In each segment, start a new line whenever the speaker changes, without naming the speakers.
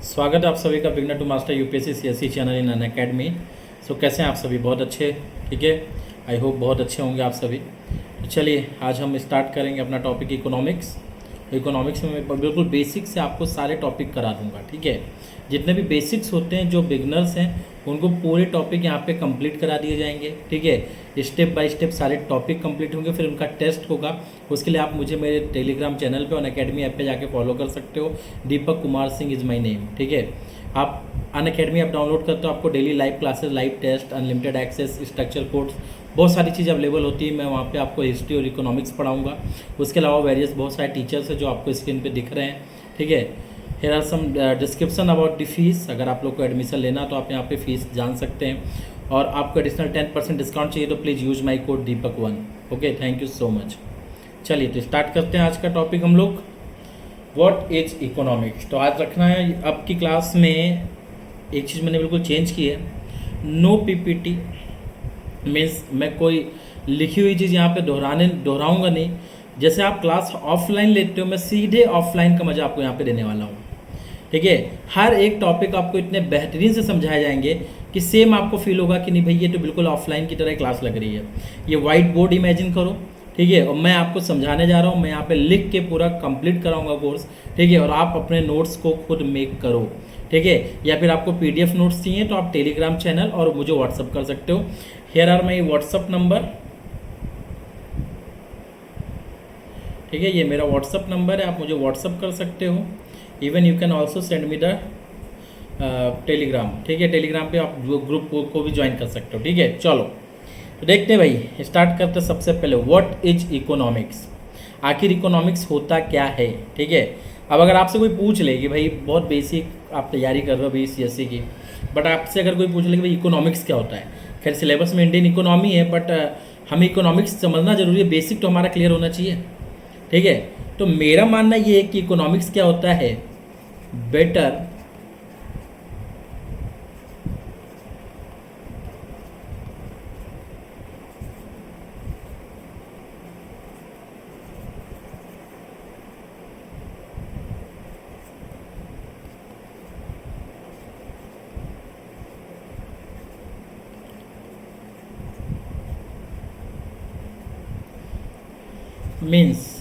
स्वागत है आप सभी का beginner to master UPSC CSC channel in Unacademy. So कैसे हैं आप सभी? बहुत अच्छे, ठीक है। आई होप बहुत अच्छे होंगे आप सभी। तो चलिए आज हम स्टार्ट करेंगे अपना टॉपिक इकोनॉमिक्स। इकोनॉमिक्स में मैं बिल्कुल बेसिक से आपको सारे टॉपिक करा दूंगा, ठीक है। जितने भी बेसिक्स होते हैं जो बिगनर्स हैं उनको पूरे टॉपिक यहाँ पे कंप्लीट करा दिए जाएंगे, ठीक है। स्टेप बाय स्टेप सारे टॉपिक कंप्लीट होंगे, फिर उनका टेस्ट होगा। उसके लिए आप मुझे मेरे टेलीग्राम चैनल पे और अकेडमी ऐप पे जाके फॉलो कर सकते हो। Deepak Kumar Singh is my name, ठीक है। आप अनअकैडमी ऐप डाउनलोड करते हो, आपको daily live classes, live test, unlimited access, structure course, बहुत सारी चीज़ें अवेलेबल होती है। मैं वहाँ पे आपको हिस्ट्री और इकोनॉमिक्स पढ़ाऊँगा। उसके अलावा वेरियस बहुत सारे टीचर्स हैं जो आपको स्क्रीन पे दिख रहे हैं, ठीक है। Here are some description about the fees. अगर आप लोग को एडमिशन लेना तो आप यहाँ पे फीस जान सकते हैं, और आपको एडिशनल 10% डिस्काउंट चाहिए तो प्लीज़ यूज माई कोड दीपक1। Okay, thank you so much. चलिए तो स्टार्ट करते हैं आज का टॉपिक हम लोग, व्हाट इज इकोनॉमिक्स। तो आज रखना है अब की क्लास में एक चीज़ मैंने बिल्कुल चेंज की है, नो पीपीटी। मीन्स मैं कोई लिखी हुई चीज़ यहाँ पे दोहराऊंगा नहीं। जैसे आप क्लास ऑफलाइन लेते हो, मैं सीधे ऑफलाइन का मज़ा आपको यहाँ पे देने वाला हूँ, ठीक है। हर एक टॉपिक आपको इतने बेहतरीन से समझाए जाएंगे कि सेम आपको फील होगा कि नहीं भाई ये तो बिल्कुल ऑफलाइन की तरह क्लास लग रही है। ये वाइट बोर्ड इमेजिन करो, ठीक है, और मैं आपको समझाने जा रहा हूँ। मैं यहाँ पे लिख के पूरा कंप्लीट कराऊंगा कोर्स, ठीक है। और आप अपने नोट्स को खुद मेक करो, ठीक है। या फिर आपको पीडीएफ नोट्स चाहिए तो आप टेलीग्राम चैनल और मुझे व्हाट्सअप कर सकते हो। Here are my WhatsApp number, ठीक है। ये मेरा व्हाट्सअप नंबर है, आप मुझे व्हाट्सअप कर सकते हो। Even you can also send me the Telegram, ठीक है। टेलीग्राम पे आप ग्रुप को भी ज्वाइन कर सकते हो, ठीक है। चलो तो देखते हैं भाई, स्टार्ट करते हैं। सबसे पहले व्हाट इज इकोनॉमिक्स, आखिर इकोनॉमिक्स होता क्या है, ठीक है। अब अगर आपसे कोई पूछ ले कि भाई बहुत बेसिक आप तैयारी कर रहे हो भाई सीएससी की, बट आपसे अगर कोई पूछ ले कि भाई इकोनॉमिक्स क्या होता है, खैर सिलेबस में इंडियन इकोनॉमी है, बट हमें इकोनॉमिक्स समझना जरूरी है, बेसिक तो हमारा क्लियर होना चाहिए, ठीक है। तो मेरा मानना ये है कि इकोनॉमिक्स क्या होता है, बेटर मीन्स,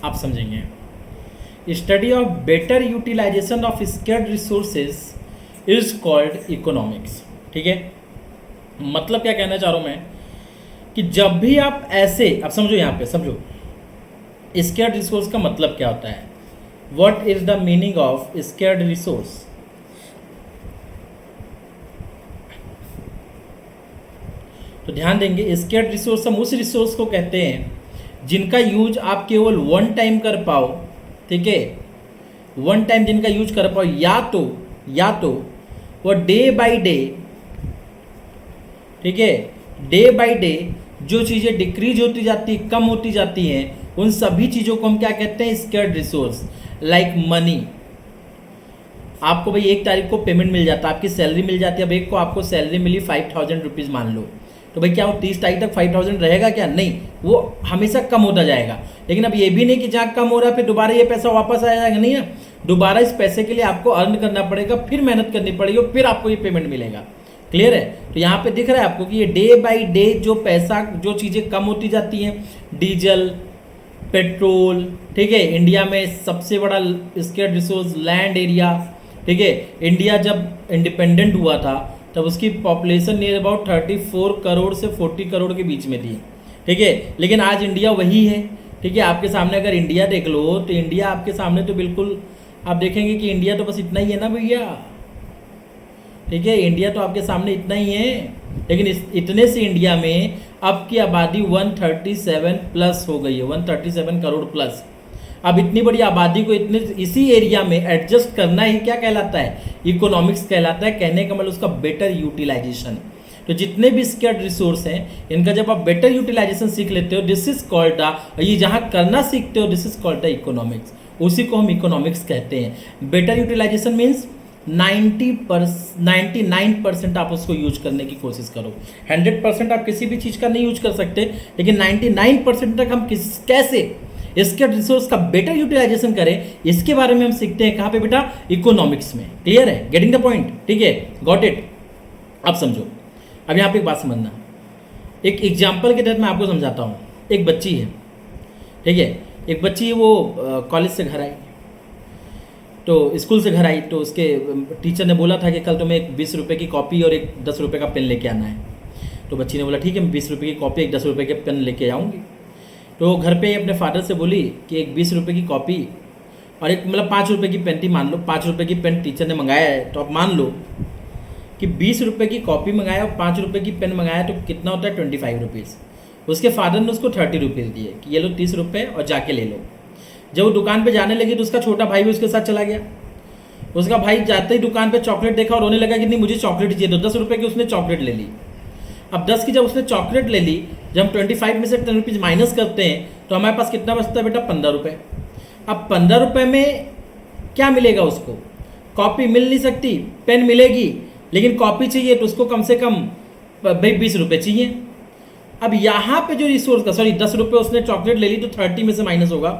आप समझेंगे, study of better utilisation of scarce resources is called economics, ठीक है। मतलब क्या कहना चाह रहा हूं मैं कि जब भी आप ऐसे, अब समझो यहाँ पे समझो, स्केर्ड रिसोर्स का मतलब क्या होता है, what is the meaning of scared resource. तो ध्यान देंगे, स्केर्ड रिसोर्स हम उस रिसोर्स को कहते हैं जिनका यूज आप केवल वन टाइम कर पाओ, ठीक है। वन टाइम जिनका यूज कर पाओ, या तो वो डे बाय डे, ठीक है, डे बाय डे जो चीज़ें डिक्रीज होती जाती, कम होती जाती हैं, उन सभी चीज़ों को हम क्या कहते हैं, स्केर्ड रिसोर्स। लाइक मनी, आपको भाई 1 तारीख को पेमेंट मिल जाता है, आपकी सैलरी मिल जाती है। अब एक को आपको सैलरी मिली 5000 रुपीज़ मान लो, तो भाई क्या वो 30 तारीख तक 5000 रहेगा क्या? नहीं, वो हमेशा कम होता जाएगा। लेकिन अब ये भी नहीं कि जहाँ कम हो रहा है फिर दोबारा ये पैसा वापस आ जाएगा, नहीं है। दोबारा इस पैसे के लिए आपको अर्न करना पड़ेगा, फिर मेहनत करनी पड़ेगी और फिर आपको ये पेमेंट मिलेगा। क्लियर है? तो यहाँ पे दिख रहा है आपको कि ये डे बाई डे जो पैसा, जो चीज़ें कम होती जाती हैं, डीजल, पेट्रोल, ठीक है। इंडिया में सबसे बड़ा स्केर्ड रिसोर्स लैंड एरिया, ठीक है। इंडिया जब इंडिपेंडेंट हुआ था तब उसकी पॉपुलेशन नियर अबाउट 34 करोड़ से 40 करोड़ के बीच में थी, ठीक है। लेकिन आज इंडिया वही है, ठीक है। आपके सामने अगर इंडिया देख लो तो इंडिया आपके सामने तो बिल्कुल आप देखेंगे कि इंडिया तो बस इतना ही है ना भैया, ठीक है। इंडिया तो आपके सामने इतना ही है, लेकिन इतने से इंडिया में अब की आबादी 137 प्लस हो गई है, 137 करोड़ प्लस। अब इतनी बड़ी आबादी को इतने इसी एरिया में एडजस्ट करना ही क्या कहलाता है, इकोनॉमिक्स कहलाता है। कहने का मतलब उसका बेटर यूटिलाइजेशन। तो जितने भी स्केर्ड रिसोर्स हैं इनका जब आप बेटर यूटिलाइजेशन सीख लेते हो, दिस इज कॉल्ड द, ये जहाँ करना सीखते हो, this is called the economics. उसी को हम इकोनॉमिक्स कहते हैं। बेटर यूटिलाइजेशन मीन्स 99% आप उसको यूज करने की कोशिश करो। 100% आप किसी भी चीज़ का नहीं यूज कर सकते, लेकिन 99% तक हम कैसे स्केर्स रिसोर्स का बेटर यूटिलाइजेशन करें, इसके बारे में हम सीखते हैं कहाँ पे बेटा, इकोनॉमिक्स में। क्लियर है, गेटिंग द पॉइंट, ठीक है, गॉट इट। अब समझो, अब यहाँ पे एक बात समझना, एक एग्जाम्पल के तहत मैं आपको समझाता हूँ। एक बच्ची है, ठीक है, एक बच्ची है, वो कॉलेज से घर आई, तो स्कूल से घर आई, तो उसके टीचर ने बोला था कि कल तुम्हें एक 20 रुपये की कॉपी और एक 10 रुपये का पेन लेके आना है। तो बच्ची ने बोला ठीक है, मैं 20 रुपये की कॉपी एक 10 रुपये के पेन लेके आऊँगी। तो घर पे अपने फादर से बोली कि एक 20 रुपये की कॉपी और एक मतलब 5 रुपये की पेन थी, मान लो 5 रुपये की पेन टीचर ने मंगाया है, तो आप मान लो कि 20 रुपये की कॉपी मंगाया और 5 रुपये की पेन मंगाया, तो कितना होता है 25 रुपीज़। उसके फादर ने उसको 30 रुपीज़ दिए कि ये लो 30 रुपये और जाके ले लो। जब वो दुकान पे जाने लगी तो उसका छोटा भाई भी उसके साथ चला गया। उसका भाई जाते ही दुकान पे चॉकलेट देखा और रोने लगा कि नहीं मुझे चॉकलेट चाहिए, तो 10 रुपये की उसने चॉकलेट ले ली। अब 10 की जब उसने चॉकलेट ले ली, जब हम 25 में से 10 रुपीज़ माइनस करते हैं तो हमारे पास कितना बचता है बेटा, 15 रुपये। अब 15 रुपये में क्या मिलेगा उसको, कॉपी मिल नहीं सकती, पेन मिलेगी, लेकिन कॉपी चाहिए तो उसको कम से कम भाई 20 रुपये चाहिए। अब यहाँ पे जो रिसोर्स का 10 रुपये उसने चॉकलेट ले ली, तो 30 में से माइनस होगा,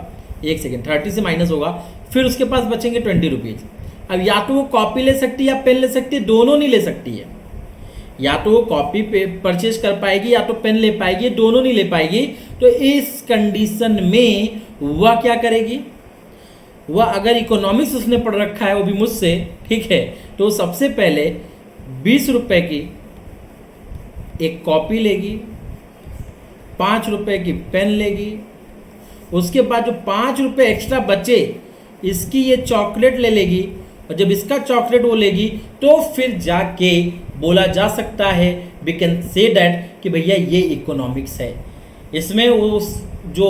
एक सेकेंड, 30 से माइनस होगा, फिर उसके पास बचेंगे 20 रुपीज़। अब या तो वो कॉपी ले सकती है या पेन ले सकती है, दोनों नहीं ले सकती है। या तो वो कॉपी पे परचेज कर पाएगी या तो पेन ले पाएगी, दोनों नहीं ले पाएगी। तो इस कंडीशन में वह क्या करेगी, वह अगर इकोनॉमिक्स उसने पढ़ रखा है वो भी मुझसे, ठीक है, तो सबसे पहले 20 रुपये की एक कॉपी लेगी, 5 रुपये की पेन लेगी, उसके बाद जो 5 रुपये एक्स्ट्रा बचे इसकी ये चॉकलेट ले लेगी, और जब इसका चॉकलेट वो लेगी तो फिर जाके बोला जा सकता है, वी कैन से दैट कि भैया ये इकोनॉमिक्स है। इसमें उस जो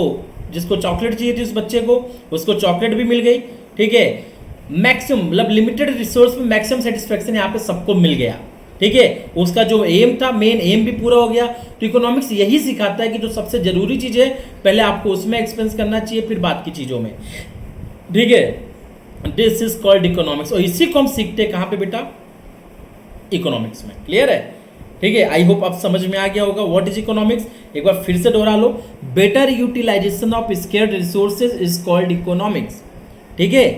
जिसको चॉकलेट चाहिए थी उस बच्चे को, उसको चॉकलेट भी मिल गई, ठीक है, मैक्सिमम मतलब लिमिटेड रिसोर्स में मैक्सिमम सेटिस्फैक्शन यहाँ पे सबको मिल गया, ठीक है, उसका जो एम था मेन एम भी पूरा हो गया। तो इकोनॉमिक्स यही सिखाता है कि जो सबसे जरूरी चीज़ है पहले आपको उसमें एक्सपेंस करना चाहिए, फिर बात की चीज़ों में, ठीक है। दिस इज कॉल्ड इकोनॉमिक्स, और इसी को हम सीखते हैं कहाँ पे बेटा, इकोनॉमिक्स में। क्लियर है, ठीक है, आई होप आप समझ में आ गया होगा व्हाट इज इकोनॉमिक्स। एक बार फिर से दोहरा लो, better utilisation of scarce resources is called economics, ठीक है।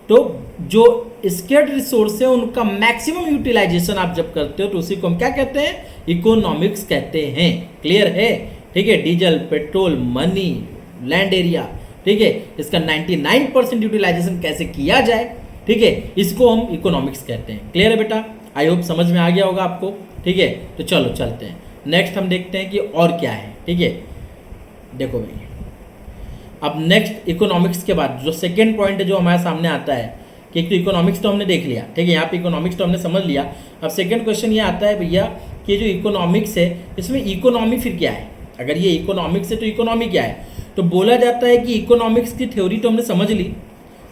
तो जो स्केर्ड रिसोर्स है उनका मैक्सिमम यूटिलाइजेशन आप जब करते हो तो उसी को हम क्या कहते हैं, इकोनॉमिक्स कहते हैं। क्लियर है, ठीक है, diesel, petrol, money, land area, ठीक है, इसका 99% यूटिलाइजेशन कैसे किया जाए, ठीक है, इसको हम इकोनॉमिक्स कहते हैं। क्लियर है बेटा, आई होप समझ में आ गया होगा आपको, ठीक है। तो चलो चलते हैं नेक्स्ट, हम देखते हैं कि और क्या है, ठीक है। देखो भाई, अब नेक्स्ट इकोनॉमिक्स के बाद जो सेकेंड पॉइंट है जो हमारे सामने आता है कि एक तो इकोनॉमिक्स तो हमने देख लिया, ठीक है, यहाँ पे इकोनॉमिक्स तो हमने समझ लिया। अब सेकेंड क्वेश्चन ये आता है भैया कि जो इकोनॉमिक्स है इसमें इकोनॉमी फिर क्या है, अगर ये इकोनॉमिक्स है तो इकोनॉमी क्या है। तो बोला जाता है कि इकोनॉमिक्स की थ्योरी तो हमने समझ ली,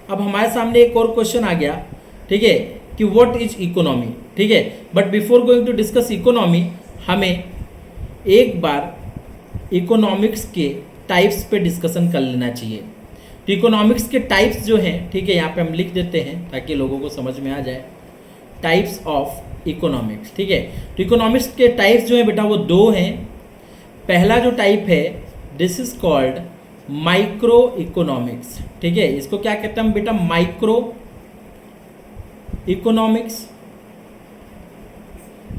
अब हमारे सामने एक और क्वेश्चन आ गया, ठीक है, कि व्हाट इज इकोनॉमी, ठीक है। But before going to discuss economy, हमें एक बार इकोनॉमिक्स के टाइप्स पे डिस्कशन कर लेना चाहिए। तो इकोनॉमिक्स के टाइप्स जो हैं, ठीक है, यहाँ पे हम लिख देते हैं ताकि लोगों को समझ में आ जाए, टाइप्स ऑफ इकोनॉमिक्स, ठीक है। तो इकोनॉमिक्स के टाइप्स जो हैं बेटा वो दो हैं। पहला जो टाइप है this is called micro economics, ठीक है, इसको क्या कहते हैं हम बेटा, माइक्रो इकोनॉमिक्स,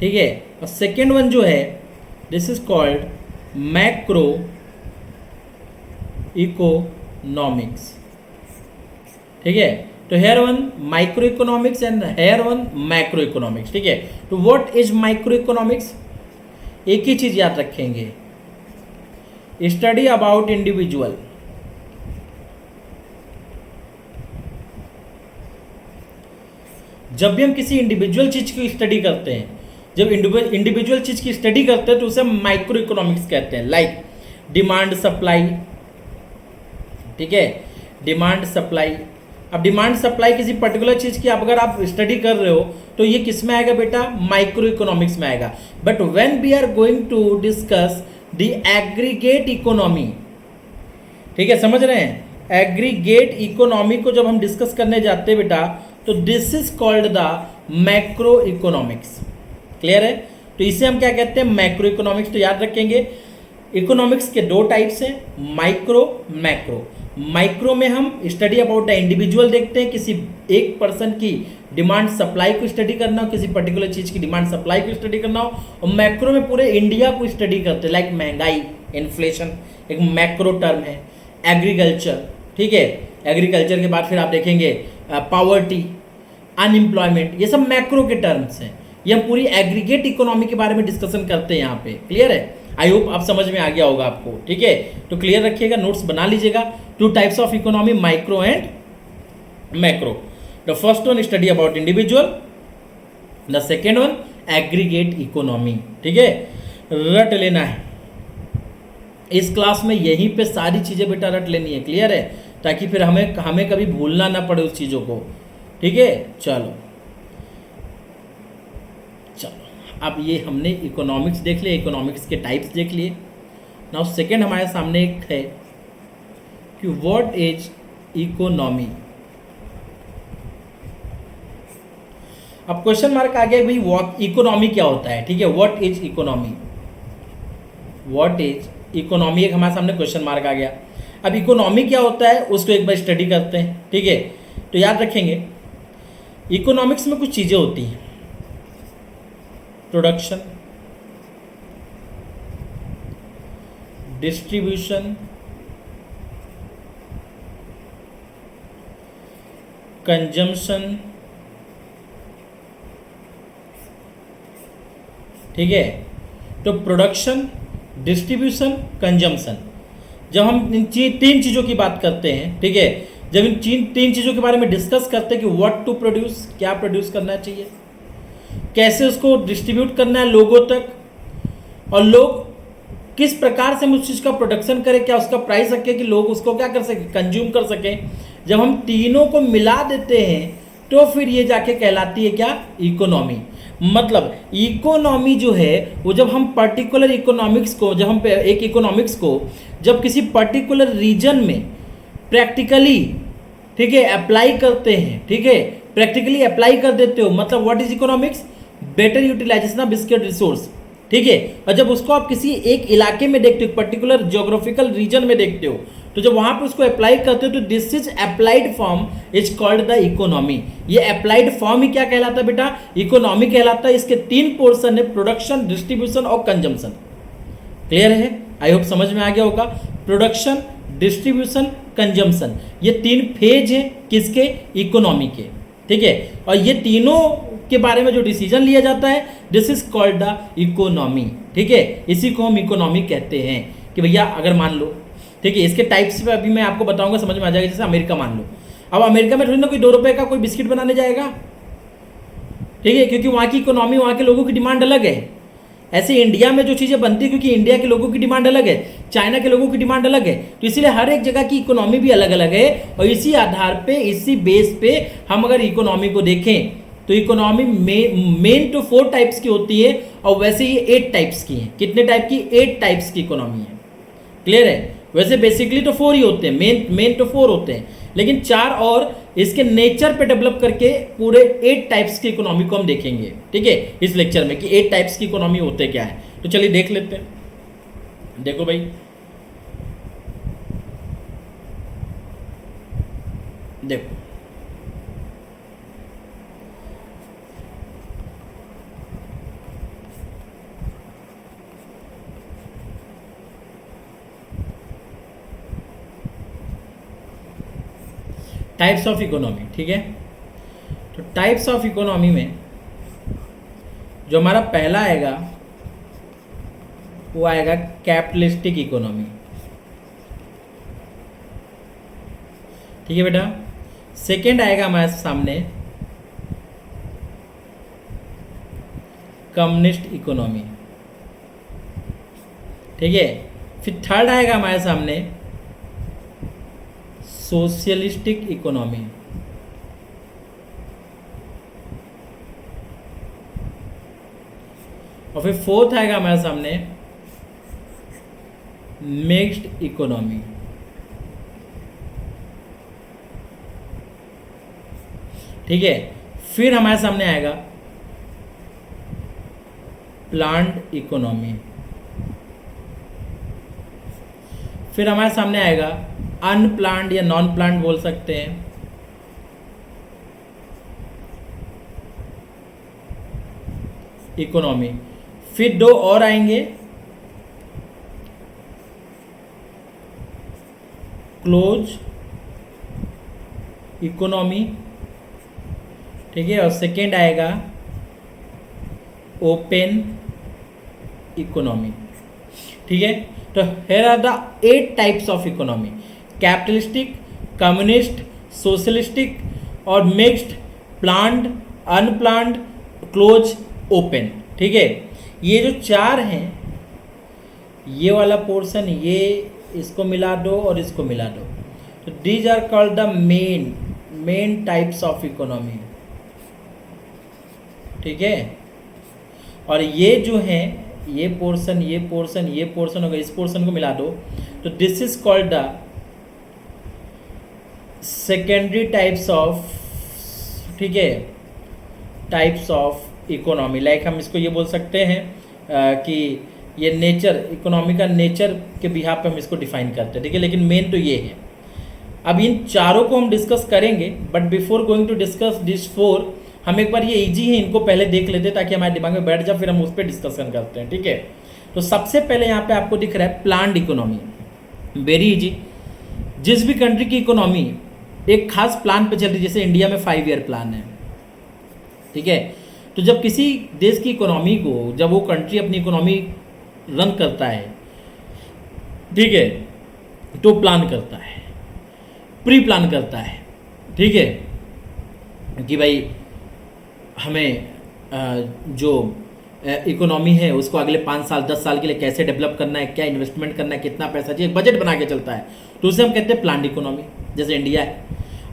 ठीक है। और सेकेंड वन जो है this is called macro economics, ठीक है। तो here one micro economics and here one macro economics, ठीक है। तो व्हाट इज माइक्रो इकोनॉमिक्स, एक ही चीज याद रखेंगे, स्टडी अबाउट इंडिविजुअल, जब भी हम किसी इंडिविजुअल चीज की स्टडी करते हैं, जब इंडिविजुअल चीज की स्टडी करते हैं तो उसे माइक्रो इकोनॉमिक्स कहते हैं। लाइक डिमांड सप्लाई, ठीक है, डिमांड सप्लाई। अब डिमांड सप्लाई किसी पर्टिकुलर चीज की अगर आप स्टडी कर रहे हो तो ये किस में आएगा बेटा, माइक्रो इकोनॉमिक्स में आएगा। But when we are going to discuss the aggregate economy, ठीक है, समझ रहे हैं, एग्रीगेट इकोनॉमी को जब हम डिस्कस करने जाते हैं बेटा तो this is called the macro economics. Clear है, तो इसे हम क्या कहते हैं, मैक्रो इकोनॉमिक्स। तो याद रखेंगे इकोनॉमिक्स के दो टाइप्स हैं, माइक्रो मैक्रो। माइक्रो में हम स्टडी अबाउट द इंडिविजुअल देखते हैं, किसी एक पर्सन की डिमांड सप्लाई को स्टडी करना हो, किसी पर्टिकुलर चीज की डिमांड सप्लाई को स्टडी करना हो। और मैक्रो में पूरे इंडिया को स्टडी करते हैं, लाइक महंगाई, इन्फ्लेशन एक मैक्रो टर्म है। एग्रीकल्चर, ठीक है, एग्रीकल्चर के बाद फिर आप देखेंगे पॉवर्टी, अनएम्प्लॉयमेंट, ये सब मैक्रो के टर्म्स हैं। ये हम पूरी एग्रीगेट इकोनॉमी के बारे में डिस्कशन करते हैं यहाँ पे। क्लियर है? आई होप आप समझ में आ गया होगा आपको। ठीक है, तो क्लियर रखिएगा, नोट्स बना लीजिएगा। Two types of economy, micro and macro. The first one study about individual, the second one aggregate economy. ठीक है, रट लेना है इस क्लास में, यहीं पे सारी चीजें बेटा रट लेनी है। क्लियर है? ताकि फिर हमें कभी भूलना ना पड़े उस चीजों को। ठीक है, चलो अब ये हमने इकोनॉमिक्स देख लिया, इकोनॉमिक्स के टाइप्स देख लिए। नाउ सेकेंड हमारे सामने एक है कि व्हाट इज इकोनॉमी। अब क्वेश्चन मार्क आ गया भाई, व्हाट इकोनॉमी क्या होता है। ठीक है, what is economy, what is economy, एक हमारे सामने क्वेश्चन मार्क आ गया। अब इकोनॉमी क्या होता है उसको एक बार स्टडी करते हैं। ठीक है, तो याद रखेंगे इकोनॉमिक्स में कुछ चीजें होती हैं, प्रोडक्शन, डिस्ट्रीब्यूशन, कंजम्पशन। ठीक है, तो प्रोडक्शन, डिस्ट्रीब्यूशन, कंजम्पशन, जब हम इन तीन चीजों की बात करते हैं, ठीक है, जब इन तीन चीजों के बारे में डिस्कस करते हैं कि व्हाट टू प्रोड्यूस, क्या प्रोड्यूस करना चाहिए, कैसे उसको डिस्ट्रीब्यूट करना है लोगों तक, और लोग किस प्रकार से हम उस चीज़ का प्रोडक्शन करें, क्या उसका प्राइस रखे कि लोग उसको क्या कर सके, कंज्यूम कर सकें। जब हम तीनों को मिला देते हैं तो फिर ये जाके कहलाती है क्या, इकोनॉमी। मतलब इकोनॉमी जो है वो जब हम पर्टिकुलर इकोनॉमिक्स को, जब हम एक इकोनॉमिक्स को जब किसी पर्टिकुलर रीजन में प्रैक्टिकली, ठीक है, अप्लाई करते हैं, ठीक है, प्रैक्टिकली अप्लाई कर देते हो, मतलब what is economics, better utilisation of scarce resource. ठीक है, और जब उसको आप किसी एक इलाके में देखते हो, पर्टिकुलर ज्योग्राफिकल रीजन में देखते हो, तो जब वहां पे उसको अप्लाई करते हो तो this is applied form is called the economy. ये अप्लाइड फॉर्म ही क्या कहलाता है बेटा, इकोनॉमी कहलाता है। इसके तीन पोर्शन है, प्रोडक्शन, डिस्ट्रीब्यूशन और कंजम्पशन। क्लियर है? आई होप समझ में आ गया होगा। प्रोडक्शन, डिस्ट्रीब्यूशन, कंजम्पशन, ये तीन फेज है किसके, इकोनॉमी के। ठीक है, और ये तीनों के बारे में जो डिसीजन लिया जाता है this is called the economy. ठीक है, इसी को हम इकोनॉमी कहते हैं। कि भैया अगर मान लो, ठीक है, इसके टाइप्स पे अभी मैं आपको बताऊंगा, समझ में आ जाएगा। जैसे अमेरिका मान लो, अब अमेरिका में थोड़ी ना कोई 2 रुपए का कोई बिस्किट बनाने जाएगा, ठीक है, क्योंकि वहाँ की इकोनॉमी, वहाँ के लोगों की डिमांड अलग है। ऐसे इंडिया में जो चीज़ें बनती है क्योंकि इंडिया के लोगों की डिमांड अलग है, चाइना के लोगों की डिमांड अलग है, तो इसीलिए हर एक जगह की इकोनॉमी भी अलग अलग है। और इसी आधार पे, इसी बेस पे हम अगर इकोनॉमी को देखें तो इकोनॉमी मेन तो 4 टाइप्स की होती है, और वैसे ही 8 टाइप्स की है। कितने टाइप की, 8 टाइप्स की इकोनॉमी है। क्लियर है? वैसे बेसिकली तो 4 ही होते हैं, मेन तो 4 होते हैं, लेकिन 4 और इसके नेचर पे डेवलप करके पूरे 8 टाइप्स की इकोनॉमी को हम देखेंगे। ठीक है, इस लेक्चर में कि 8 टाइप्स की इकोनॉमी होते क्या है। तो चलिए देख लेते हैं। देखो भाई, देखो टाइप्स ऑफ इकोनॉमी। ठीक है, तो टाइप्स ऑफ इकोनॉमी में जो हमारा पहला आएगा वो आएगा कैपिटलिस्टिक इकोनॉमी। ठीक है बेटा, सेकंड आएगा हमारे सामने कम्युनिस्ट इकोनॉमी। ठीक है, फिर थर्ड आएगा हमारे सामने सोशलिस्टिक इकोनॉमी। और फिर फोर्थ आएगा हमारे सामने मिक्स्ड इकोनॉमी। ठीक है, फिर हमारे सामने आएगा प्लान्ड इकोनॉमी। फिर हमारे सामने आएगा अनप्लान्ड या नॉन प्लान्ड बोल सकते हैं। इकोनॉमी। फिर दो और आएंगे, क्लोज इकोनॉमी, ठीक है, और सेकेंड आएगा ओपन इकोनॉमी, ठीक है। तो here are the 8 types of economy, capitalistic, communist, socialistic और mixed, planned, unplanned, close, open, ठीक है। ये जो 4 हैं, ये वाला पोर्शन, ये इसको मिला दो और इसको मिला दो, तो these are called the main types of economy, ठीक है। और ये जो है, ये पोर्शन ये पोर्शन ये पोर्शन होगा, इस पोर्शन को मिला दो, तो this is called the secondary types of, ठीक है, टाइप्स ऑफ इकोनॉमी। लाइक हम इसको ये बोल सकते हैं कि ये नेचर, इकोनॉमी का नेचर के बिहाफ पे हम इसको डिफाइन करते हैं, ठीक है। लेकिन मेन तो ये है। अब इन चारों को हम डिस्कस करेंगे, but before going to discuss this 4, हम एक बार ये इजी है इनको पहले देख लेते हैं ताकि हमारे दिमाग में बैठ जाए, फिर हम उस पर डिस्कशन करते हैं, ठीक है। तो सबसे पहले यहाँ पे आपको दिख रहा है प्लान्ड इकोनॉमी, वेरी इजी। जिस भी कंट्री की इकोनॉमी एक खास प्लान पे चल रही है, जैसे इंडिया में 5 ईयर प्लान है, ठीक है। तो जब किसी देश की इकोनॉमी को, जब वो कंट्री अपनी इकोनॉमी रन करता है, ठीक है, तो प्लान करता है, प्री प्लान करता है, ठीक है, कि भाई हमें जो इकोनॉमी है उसको अगले 5 साल 10 साल के लिए कैसे डेवलप करना है, क्या इन्वेस्टमेंट करना है, कितना पैसा चाहिए, बजट बना के चलता है, तो उसे हम कहते हैं प्लान्ड इकोनॉमी, जैसे इंडिया है।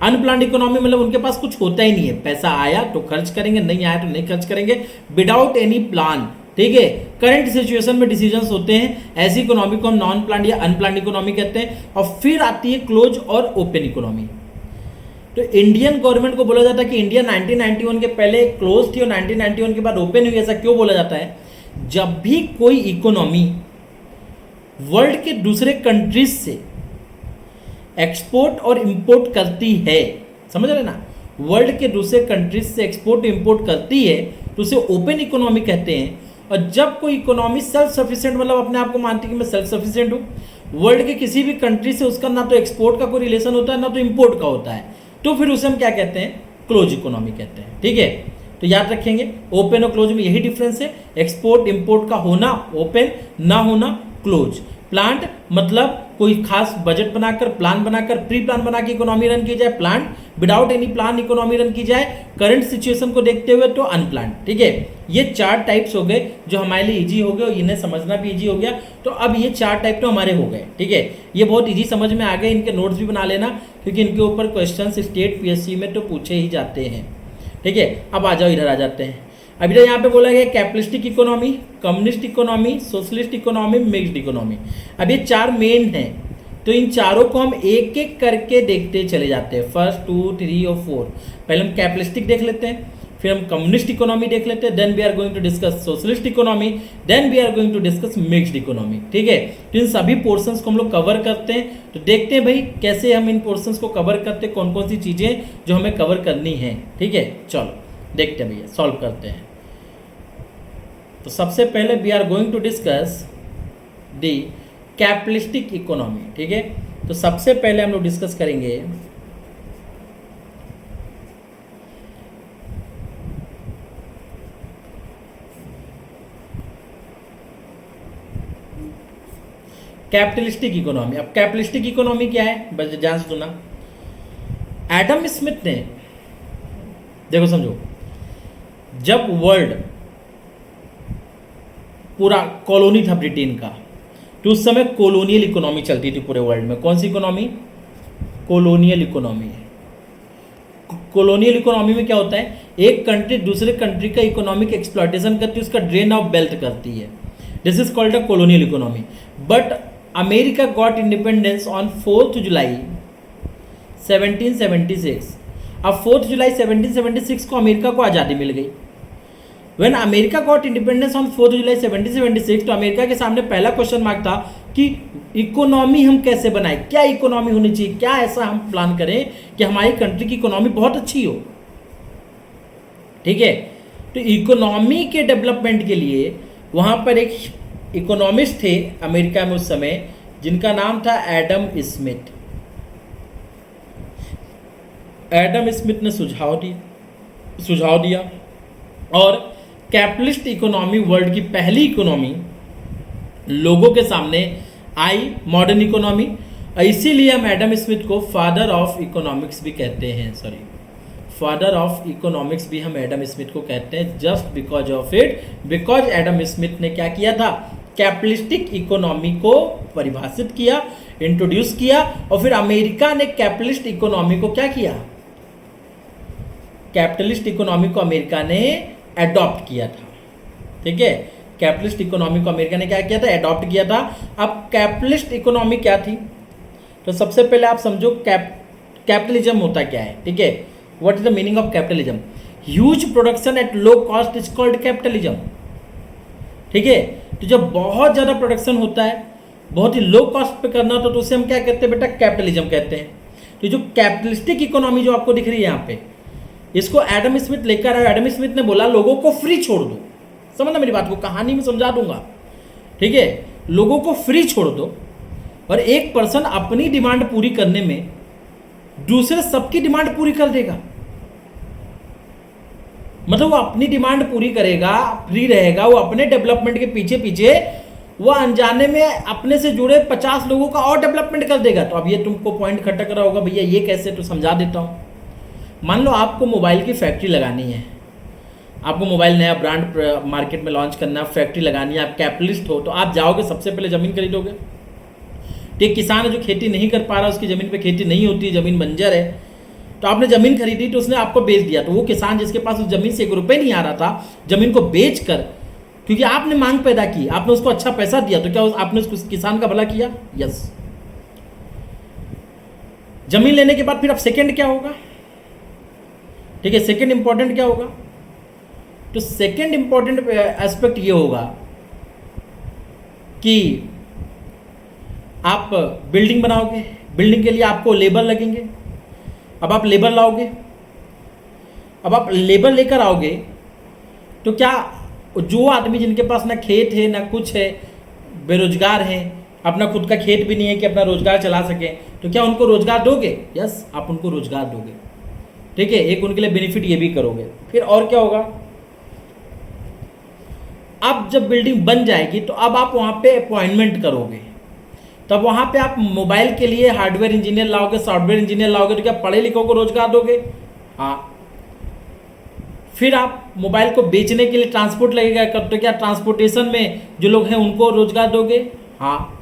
अनप्लान्ड इकोनॉमी मतलब उनके पास कुछ होता ही नहीं है, पैसा आया तो खर्च करेंगे, नहीं आया तो नहीं खर्च करेंगे, विदाउट एनी प्लान, ठीक है। करंट सिचुएशन में डिसीजंस होते हैं, ऐसी इकोनॉमी को हम नॉन प्लान्ड या अनप्लान्ड इकोनॉमी कहते हैं। और फिर आती है क्लोज और ओपन इकोनॉमी। तो इंडियन गवर्नमेंट को बोला जाता है कि इंडिया 1991 के पहले क्लोज थी और 1991 के बाद ओपन हुई। ऐसा क्यों बोला जाता है? जब भी कोई इकोनॉमी वर्ल्ड के दूसरे कंट्रीज से एक्सपोर्ट और इंपोर्ट करती है, समझ रहे ना, वर्ल्ड के दूसरे कंट्रीज से एक्सपोर्ट इंपोर्ट करती है, तो उसे ओपन इकोनॉमी कहते हैं। और जब कोई इकोनॉमी सेल्फ सफिशिएंट, मतलब अपने आप को मानती है कि मैं सेल्फ सफिशिएंट हूँ, वर्ल्ड के किसी भी कंट्री से उसका ना तो एक्सपोर्ट का कोई रिलेशन होता है ना तो इंपोर्ट का होता है, तो फिर उसे हम क्या कहते हैं? क्लोज इकोनॉमी कहते हैं, ठीक है। तो याद रखेंगे ओपन और क्लोज में यही डिफरेंस है, एक्सपोर्ट इंपोर्ट का होना ओपन, ना होना क्लोज। प्लान्ड मतलब कोई खास बजट बनाकर, प्लान बनाकर, प्री प्लान बना के इकोनॉमी रन की जाए, plan without any plan economy run की जाए, करंट सिचुएशन को देखते हुए, तो अनप्लान, ठीक है। ये 4 टाइप्स हो गए जो हमारे लिए इजी हो गए और इन्हें समझना भी इजी हो गया। तो अब ये 4 टाइप तो हमारे हो गए, ठीक है। ये बहुत इजी समझ में आ गए, इनके नोट्स भी बना लेना क्योंकि इनके ऊपर क्वेश्चन स्टेट पीएससी में तो पूछे ही जाते हैं, ठीक है। अब आ जाओ, इधर आ जाते हैं। अब इधर यहाँ पे बोला गया capitalistic economy, communist economy, socialist economy, mixed economy. अब ये 4 मेन हैं, तो इन चारों को हम एक एक करके देखते चले जाते हैं, 1, 2, 3 और 4। पहले हम कैपिटलिस्टिक देख लेते हैं, फिर हम कम्युनिस्ट इकोनॉमी देख लेते हैं, then we are going to discuss socialist economy, then we are going to discuss mixed economy, ठीक है। तो इन सभी पोर्शंस को हम लोग कवर करते हैं। तो देखते हैं भाई कैसे हम इन पोर्शंस को कवर करते हैं, कौन कौन सी चीज़ें जो हमें कवर करनी है, ठीक है। चलो देखते हैं भैया, सॉल्व करते हैं। तो सबसे पहले we are going to discuss the capitalistic economy, ठीक है। तो सबसे पहले हम लोग डिस्कस करेंगे कैपिटलिस्टिक इकोनॉमी। अब कैपिटलिस्टिक इकोनॉमी क्या है, बस ध्यान से सुना। एडम स्मिथ ने, देखो समझो, जब वर्ल्ड पूरा कॉलोनी था ब्रिटेन का, तो उस समय कॉलोनियल इकोनॉमी चलती थी पूरे वर्ल्ड में। कौन सी economy? Colonial economy. Colonial economy में क्या होता है? एक कंट्री दूसरे कंट्री का इकोनॉमिक एक्सप्लॉयटेशन करती है, उसका ड्रेन ऑफ वेल्थ करती है। This is called a colonial economy. But America got independence on 4th जुलाई 1776। अब 4th जुलाई 1776 को अमेरिका को आज़ादी मिल गई। When America got independence on 4th July 1776, तो अमेरिका के सामने पहला क्वेश्चन मार्क था, कि इकोनॉमी हम कैसे बनाएं, क्या इकोनॉमी होनी चाहिए, क्या ऐसा हम प्लान करें कि हमारी कंट्री की इकोनॉमी बहुत अच्छी हो। ठीक है, तो इकोनॉमी के डेवलपमेंट के लिए वहाँ पर एक इकोनॉमिस्ट थे अमेरिका में उस समय, जिनका नाम था एडम स्मिथ। एडम स्मिथ ने सुझाव दिया और कैपिटलिस्ट इकोनॉमी वर्ल्ड की पहली इकोनॉमी लोगों के सामने आई, मॉडर्न इकोनॉमी। इसीलिए हम एडम स्मिथ को फादर ऑफ इकोनॉमिक्स भी कहते हैं, फादर ऑफ इकोनॉमिक्स भी हम एडम स्मिथ को कहते हैं, just because of it, because Adam Smith ने क्या किया था, कैपिटलिस्टिक इकोनॉमी को परिभाषित किया, इंट्रोड्यूस किया, और फिर अमेरिका ने कैपिटलिस्ट इकोनॉमी को क्या किया, कैपिटलिस्ट इकोनॉमी को अमेरिका ने एडॉप्ट किया था। ठीक है, कैपिटलिस्ट इकोनॉमी को अमेरिका ने क्या किया था, एडॉप्ट किया था। अब कैपिटलिस्ट इकोनॉमी क्या थी, तो सबसे पहले आप समझो कैपिटलिज्म होता क्या है। ठीक है, what is the meaning of capitalism? Huge production at low cost is called capitalism. ठीक है, तो जब बहुत ज़्यादा प्रोडक्शन होता है, बहुत ही लो कॉस्ट पे करना तो उसे हम क्या कहते हैं बेटा, कैपिटलिज्म कहते हैं। तो जो कैपिटलिस्टिक इकोनॉमी जो आपको दिख रही है यहाँ पे, इसको एडम स्मिथ लेकर आया। एडम स्मिथ ने बोला लोगों को फ्री छोड़ दो, समझना मेरी बात को, कहानी में समझा दूंगा। ठीक है, लोगों को फ्री छोड़ दो और एक पर्सन अपनी डिमांड पूरी करने में दूसरे सबकी डिमांड पूरी कर देगा। मतलब वो अपनी डिमांड पूरी करेगा, फ्री रहेगा, वो अपने डेवलपमेंट के पीछे पीछे वो अनजाने में अपने से जुड़े 50 लोगों का और डेवलपमेंट कर देगा। तो अब ये तुमको पॉइंट खटक रहा होगा, भैया ये कैसे, तो समझा देता हूं। मान लो आपको मोबाइल की फैक्ट्री लगानी है, आपको मोबाइल नया ब्रांड मार्केट में लॉन्च करना है, फैक्ट्री लगानी है, आप कैपिटलिस्ट हो, तो आप जाओगे सबसे पहले ज़मीन खरीदोगे। एक किसान है जो खेती नहीं कर पा रहा, उसकी ज़मीन पे खेती नहीं होती, ज़मीन बंजर है, तो आपने ज़मीन खरीदी तो उसने आपको बेच दिया। तो वो किसान जिसके पास उस ज़मीन से 1 रुपये नहीं आ रहा था, ज़मीन को बेच कर, क्योंकि आपने मांग पैदा की, आपने उसको अच्छा पैसा दिया, तो क्या आपने उस किसान का भला किया? यस। ज़मीन लेने के बाद फिर अब सेकेंड क्या होगा? ठीक है, सेकेंड इंपॉर्टेंट क्या होगा? तो सेकेंड इंपॉर्टेंट एस्पेक्ट ये होगा कि आप बिल्डिंग बनाओगे, बिल्डिंग के लिए आपको लेबर लगेंगे। अब आप लेबर लाओगे, अब आप लेबर लेकर आओगे तो क्या जो आदमी जिनके पास ना खेत है ना कुछ है, बेरोजगार हैं, अपना खुद का खेत भी नहीं है कि अपना रोजगार चला सके, तो क्या उनको रोजगार दोगे? यस, आप उनको रोजगार दोगे। ठीक है, एक उनके लिए बेनिफिट ये भी करोगे। फिर और क्या होगा, अब जब बिल्डिंग बन जाएगी तो अब आप वहाँ पे अपॉइंटमेंट करोगे, तब वहाँ पे आप मोबाइल के लिए हार्डवेयर इंजीनियर लाओगे, सॉफ्टवेयर इंजीनियर लाओगे, तो क्या पढ़े लिखों को रोजगार दोगे? हाँ। फिर आप मोबाइल को बेचने के लिए ट्रांसपोर्ट लगेगा, तो क्या ट्रांसपोर्टेशन में जो लोग हैं उनको रोजगार दोगे? हाँ।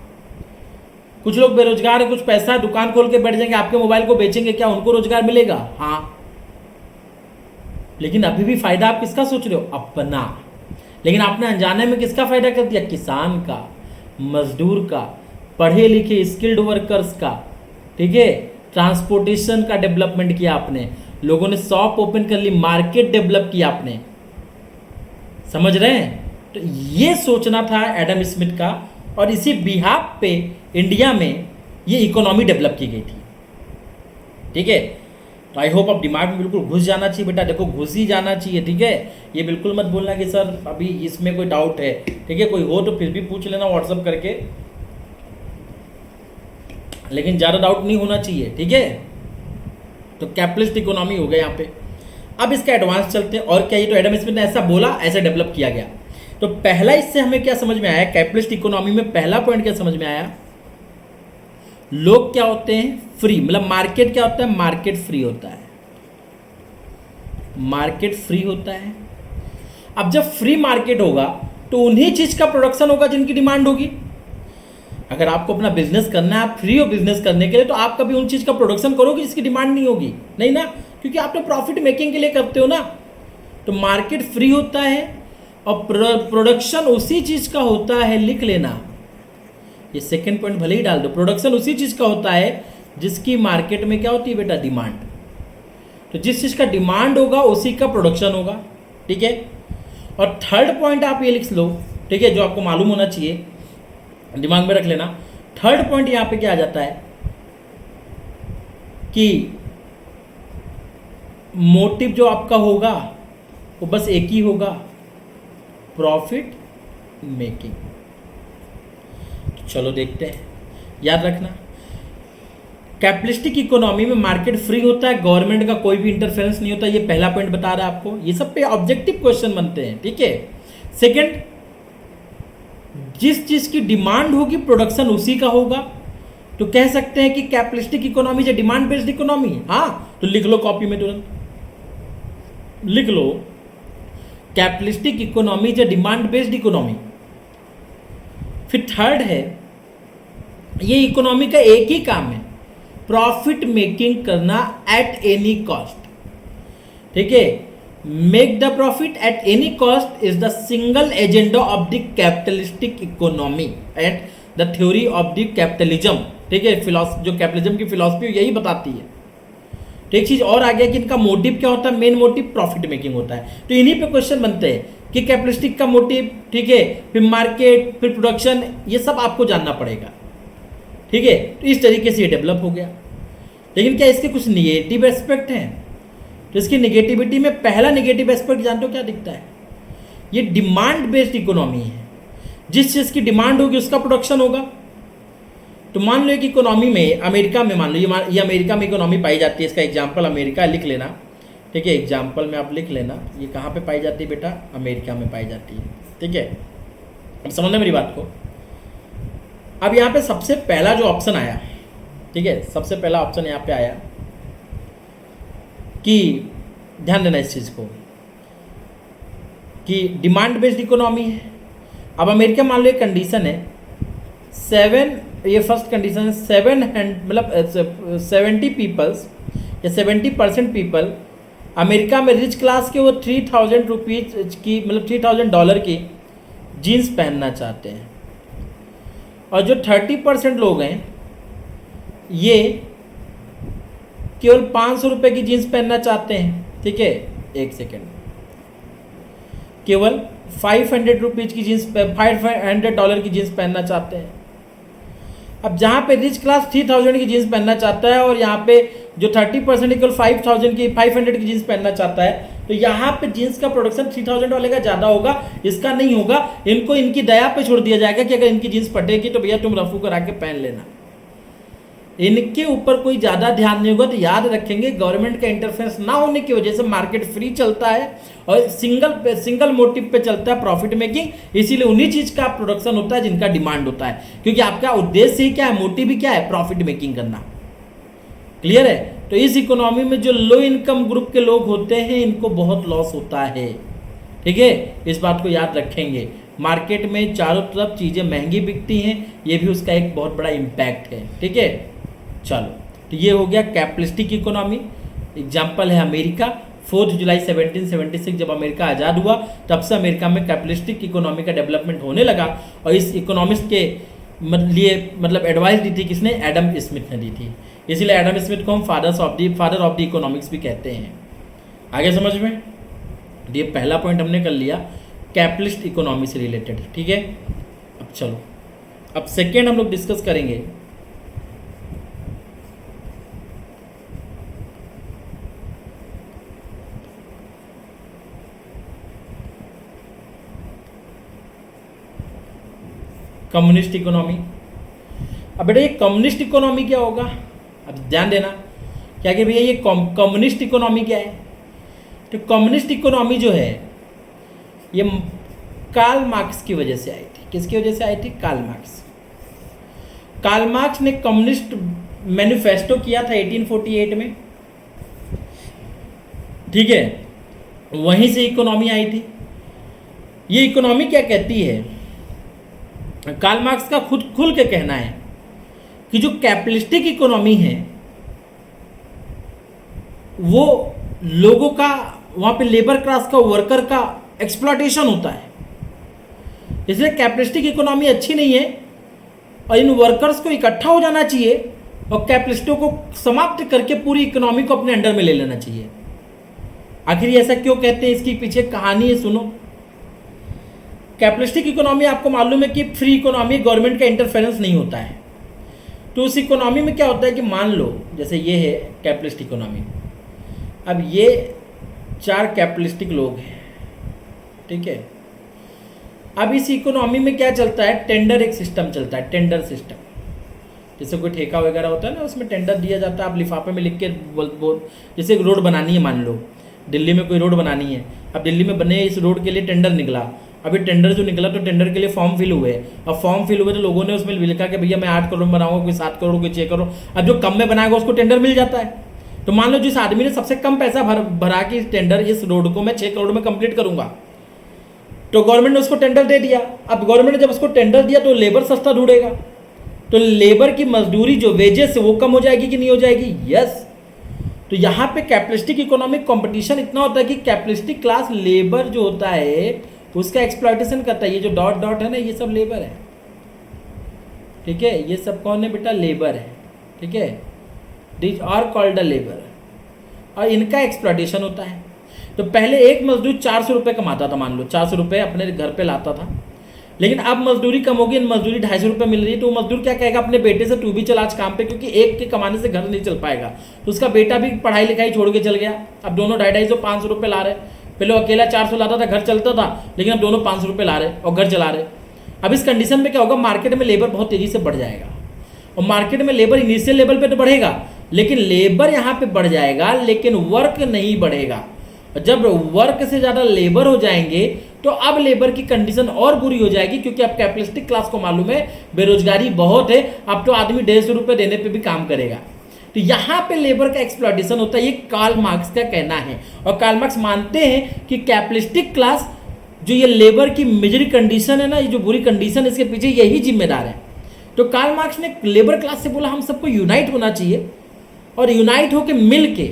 कुछ लोग बेरोजगार है, कुछ पैसा है, दुकान खोल के बैठ जाएंगे, आपके मोबाइल को बेचेंगे, क्या उनको रोजगार मिलेगा? हाँ। लेकिन अभी भी फायदा आप किसका सोच रहे हो? अपना। लेकिन आपने अनजाने में किसका फायदा कर दिया? किसान का, मजदूर का, पढ़े लिखे स्किल्ड वर्कर्स का। ठीक है, ट्रांसपोर्टेशन का डेवलपमेंट किया आपने, लोगों ने शॉप ओपन कर ली, मार्केट डेवलप किया आपने। समझ रहे हैं? तो ये सोचना था एडम स्मिथ का, और इसी बिहाफ पे इंडिया में ये इकोनॉमी डेवलप की गई थी। ठीक है, तो आई होप अब दिमाग में बिल्कुल घुस जाना चाहिए बेटा, देखो घुस ही जाना चाहिए। ठीक है, ये बिल्कुल मत बोलना कि सर अभी इसमें कोई डाउट है। ठीक है, कोई हो तो फिर भी पूछ लेना व्हाट्सअप करके, लेकिन ज़्यादा डाउट नहीं होना चाहिए। ठीक है, तो कैपिटलिस्ट इकोनॉमी हो गया यहाँ पे। अब इसका एडवांस चलते हैं, और क्या ये तो एडम स्मिथ ने ऐसा बोला, ऐसा डेवलप किया गया। तो पहला इससे हमें क्या समझ में आया, कैपिटलिस्ट इकोनॉमी में पहला पॉइंट क्या समझ में आया, लोग क्या होते हैं? फ्री। मतलब मार्केट क्या होता है? मार्केट फ्री होता है, मार्केट फ्री होता है। अब जब फ्री मार्केट होगा तो उन्हीं चीज का प्रोडक्शन होगा जिनकी डिमांड होगी। अगर आपको अपना बिजनेस करना है, आप फ्री हो बिजनेस करने के लिए, तो आप कभी उन चीज का प्रोडक्शन करोगे जिसकी डिमांड नहीं होगी? नहीं ना, क्योंकि आप तो प्रॉफिट मेकिंग के लिए करते हो ना। तो मार्केट फ्री होता है और प्रोडक्शन उसी चीज का होता है, लिख लेना, ये सेकंड पॉइंट भले ही डाल दो। प्रोडक्शन उसी चीज का होता है जिसकी मार्केट में क्या होती है बेटा? डिमांड। तो जिस चीज का डिमांड होगा उसी का प्रोडक्शन होगा। ठीक है, और थर्ड पॉइंट आप ये लिख लो, ठीक है, जो आपको मालूम होना चाहिए दिमाग में रख लेना। थर्ड पॉइंट यहां पे क्या आ जाता है कि मोटिव जो आपका होगा वो बस एक ही होगा, प्रॉफिट मेकिंग। चलो देखते हैं, याद रखना कैपिटलिस्टिक इकोनॉमी में मार्केट फ्री होता है, गवर्नमेंट का कोई भी इंटरफेरेंस नहीं होता। ये पहला पॉइंट बता रहा है आपको। ये सब पे ऑब्जेक्टिव क्वेश्चन बनते हैं, ठीक है। सेकंड, जिस चीज की डिमांड होगी प्रोडक्शन उसी का होगा। तो कह सकते हैं कि कैपिटलिस्टिक इकोनॉमी जो डिमांड बेस्ड इकोनॉमी। हाँ, तो लिख लो कॉपी में, तुरंत लिख लो, कैपिटलिस्टिक इकोनॉमी जो डिमांड बेस्ड इकोनॉमी। फिर थर्ड है, ये इकोनॉमी का एक ही काम है, प्रॉफिट मेकिंग करना एट एनी कॉस्ट, ठीक है। Make the profit at any cost is the single agenda of the capitalistic economy at the theory of the capitalism, ठीक है। जो कैपिटलिज्म की फिलॉसफी यही बताती है। तो एक चीज और आ गया कि इनका मोटिव क्या होता है, मेन मोटिव प्रॉफिट मेकिंग होता है। तो इन्हीं पे क्वेश्चन बनते हैं कि कैपिटलिस्टिक का मोटिव, ठीक है, फिर मार्केट, फिर प्रोडक्शन, ये सब आपको जानना पड़ेगा, ठीक है। तो इस तरीके से ये डेवलप हो गया। लेकिन क्या इसके कुछ निगेटिव एस्पेक्ट हैं? तो इसकी निगेटिविटी में पहला निगेटिव एस्पेक्ट जानते हो क्या दिखता है? ये डिमांड बेस्ड इकोनॉमी है। जिस चीज की डिमांड होगी उसका प्रोडक्शन होगा। तो मान लो कि इकोनॉमी में, अमेरिका में मान लो ये अमेरिका में इकोनॉमी पाई जाती है। इसका एग्जांपल अमेरिका लिख लेना, ठीक है। एग्जांपल में आप लिख लेना, ये कहाँ पे पाई जाती है बेटा? अमेरिका में पाई जाती है, ठीक है। अब समझना मेरी बात को। अब यहाँ पे सबसे पहला जो ऑप्शन आया, ठीक है, सबसे पहला ऑप्शन यहाँ पे आया कि ध्यान देना इस चीज को कि डिमांड बेस्ड इकोनॉमी है। अब अमेरिका मान लो एक कंडीशन है 7, ये फर्स्ट कंडीशन है 700 मतलब 70 पीपल्स या 70% पीपल अमेरिका में रिच क्लास के, वो 3000 रुपीज की मतलब $3000 की जीन्स पहनना चाहते हैं। और जो 30% लोग हैं ये केवल 500 रुपये की जीन्स पहनना चाहते हैं, ठीक है। एक सेकेंड, केवल 500 रुपीज की जीन्स, $500 की जीन्स पहनना चाहते हैं। अब जहाँ पे रिच क्लास 3000 की जीन्स पहनना चाहता है और यहाँ पे जो 30% केवल 500 की जीन्स पहनना चाहता है, तो यहाँ पे जीन्स का प्रोडक्शन 3000 वाले का ज़्यादा होगा, इसका नहीं होगा। इनको इनकी दया पे छोड़ दिया जाएगा कि अगर इनकी जीन्स फटेगी तो भैया तुम रफू करा के पहन लेना। इनके ऊपर कोई ज़्यादा ध्यान नहीं होगा। तो याद रखेंगे, गवर्नमेंट का इंटरफेरेंस ना होने की वजह से मार्केट फ्री चलता है और सिंगल मोटिव पे चलता है, प्रॉफिट मेकिंग। इसीलिए उन्हीं चीज़ का प्रोडक्शन होता है जिनका डिमांड होता है, क्योंकि आपका उद्देश्य ही क्या है, मोटिव भी क्या है, प्रॉफिट मेकिंग करना। क्लियर है? तो इस इकोनॉमी में जो लो इनकम ग्रुप के लोग होते हैं इनको बहुत लॉस होता है, ठीक है। इस बात को याद रखेंगे। मार्केट में चारों तरफ चीज़ें महंगी बिकती हैं, ये भी उसका एक बहुत बड़ा इम्पैक्ट है, ठीक है। चलो, तो ये हो गया कैपिटलिस्टिक इकोनॉमी। एग्जाम्पल है अमेरिका। 4 जुलाई 1776 जब अमेरिका आज़ाद हुआ तब से अमेरिका में कैपिटलिस्टिक इकोनॉमी का डेवलपमेंट होने लगा। और इस इकोनॉमिस्ट के लिए मतलब एडवाइस दी थी किसने? एडम स्मिथ ने दी थी। इसीलिए एडम स्मिथ को हम फादर ऑफ द इकोनॉमिक्स भी कहते हैं। आगे समझ में? ये पहला पॉइंट हमने कर लिया कैपिटलिस्ट इकोनॉमी से रिलेटेड, ठीक है। अब चलो, अब सेकेंड हम लोग डिस्कस करेंगे कम्युनिस्ट इकोनॉमी। अब बेटा ये कम्युनिस्ट इकोनॉमी क्या होगा? अब ध्यान देना क्या कि भैया ये कम्युनिस्ट इकोनॉमी क्या है? तो कम्युनिस्ट इकोनॉमी जो है ये कार्ल मार्क्स की वजह से आई थी। किसकी वजह से आई थी? Karl Marx. कार्ल मार्क्स ने कम्युनिस्ट मैनिफेस्टो किया था 1848 में, ठीक है। वहीं से इकोनॉमी आई थी। ये इकोनॉमी क्या कहती है? कार्ल मार्क्स का खुल के कहना है कि जो कैपिटलिस्टिक इकोनॉमी है वो लोगों का, वहां पे लेबर क्लास का, वर्कर का एक्सप्लॉयटेशन होता है। इसलिए कैपिटलिस्टिक इकोनॉमी अच्छी नहीं है और इन वर्कर्स को इकट्ठा हो जाना चाहिए और कैपिटलिस्टों को समाप्त करके पूरी इकोनॉमी को अपने अंडर में ले लेना चाहिए। आखिर ऐसा क्यों कहते हैं? इसके पीछे कहानी है, सुनो। कैपिटलिस्टिक इकोनॉमी आपको मालूम है कि फ्री इकोनॉमी, गवर्नमेंट का इंटरफेरेंस नहीं होता है। तो उस इकोनॉमी में क्या होता है कि मान लो जैसे ये है कैपिटलिस्ट इकोनॉमी, अब ये 4 कैपिटलिस्टिक लोग हैं, ठीक है। अब इस इकोनॉमी में क्या चलता है, टेंडर एक सिस्टम चलता है, टेंडर सिस्टम। जैसे कोई ठेका वगैरह होता है ना, उसमें टेंडर दिया जाता है, आप लिफाफे में लिख के जैसे एक रोड बनानी है, मान लो दिल्ली में कोई रोड बनानी है, अब दिल्ली में बने इस रोड के लिए टेंडर निकला, अभी टेंडर जो निकला तो टेंडर के लिए फॉर्म फिल हुए, अब फॉर्म फिल हुए तो लोगों ने उसमें लिखा कि भैया मैं 8 करोड़ में बनाऊंगा, कोई 7 करोड़, कोई 6 करोड़, अब जो कम में बनाएगा उसको टेंडर मिल जाता है। तो मान लो जिस आदमी ने सबसे कम पैसा भरा कि टेंडर इस रोड को मैं 6 करोड़ में कंप्लीट करूंगा, तो गवर्नमेंट ने उसको टेंडर दे दिया। अब गवर्नमेंट ने जब उसको टेंडर दिया तो लेबर सस्ता ढूंढेगा, तो लेबर की मजदूरी जो वेजेस है वो कम हो जाएगी कि नहीं हो जाएगी, यस। तो यहाँ पे कैपिटलिस्टिक इकोनॉमिक कंपटीशन इतना होता है कि कैपिटलिस्टिक क्लास लेबर जो होता है उसका एक्सप्लॉयटेशन करता है। ये जो डॉट डॉट है ना, ये सब लेबर है, ठीक है, ये सब कौन है बेटा, लेबर है, ठीक है, this are called a labour, और इनका एक्सप्लॉयटेशन होता है। तो पहले एक मजदूर 400 रुपये कमाता था, मान लो 400 रुपये अपने घर पे लाता था, लेकिन अब मजदूरी कम होगी, मजदूरी 250 रुपये मिल रही है, तो वो मजदूर क्या कहेगा, अपने बेटे से तू भी चल आज काम पे, क्योंकि एक के कमाने से घर नहीं चल पाएगा। तो उसका बेटा भी पढ़ाई लिखाई छोड़ के चल गया, अब दोनों 250 500 रुपये ला रहे। पहले अकेला 400 लाता था, घर चलता था, लेकिन अब दोनों 500 रुपये ला रहे और घर चला रहे। अब इस कंडीशन में क्या होगा, मार्केट में लेबर बहुत तेजी से बढ़ जाएगा, और मार्केट में लेबर इनिशियल लेवल पे तो बढ़ेगा, लेकिन लेबर यहाँ पे बढ़ जाएगा, लेकिन वर्क नहीं बढ़ेगा। जब वर्क से ज़्यादा लेबर हो जाएंगे तो अब लेबर की कंडीशन और बुरी हो जाएगी, क्योंकि अब कैपिटलिस्टिक क्लास को मालूम है बेरोजगारी बहुत है, अब तो आदमी 150 रुपये देने पे भी काम करेगा। तो यहाँ पे लेबर का एक्सप्लॉयटेशन होता है, ये कार्ल मार्क्स का कहना है। और कार्ल मार्क्स मानते हैं कि कैपिटलिस्टिक क्लास जो ये लेबर की मिजरी कंडीशन है ना, ये जो बुरी कंडीशन है, इसके पीछे यही जिम्मेदार है। तो कार्ल मार्क्स ने लेबर क्लास से बोला हम सबको यूनाइट होना चाहिए, और यूनाइट होकर मिल के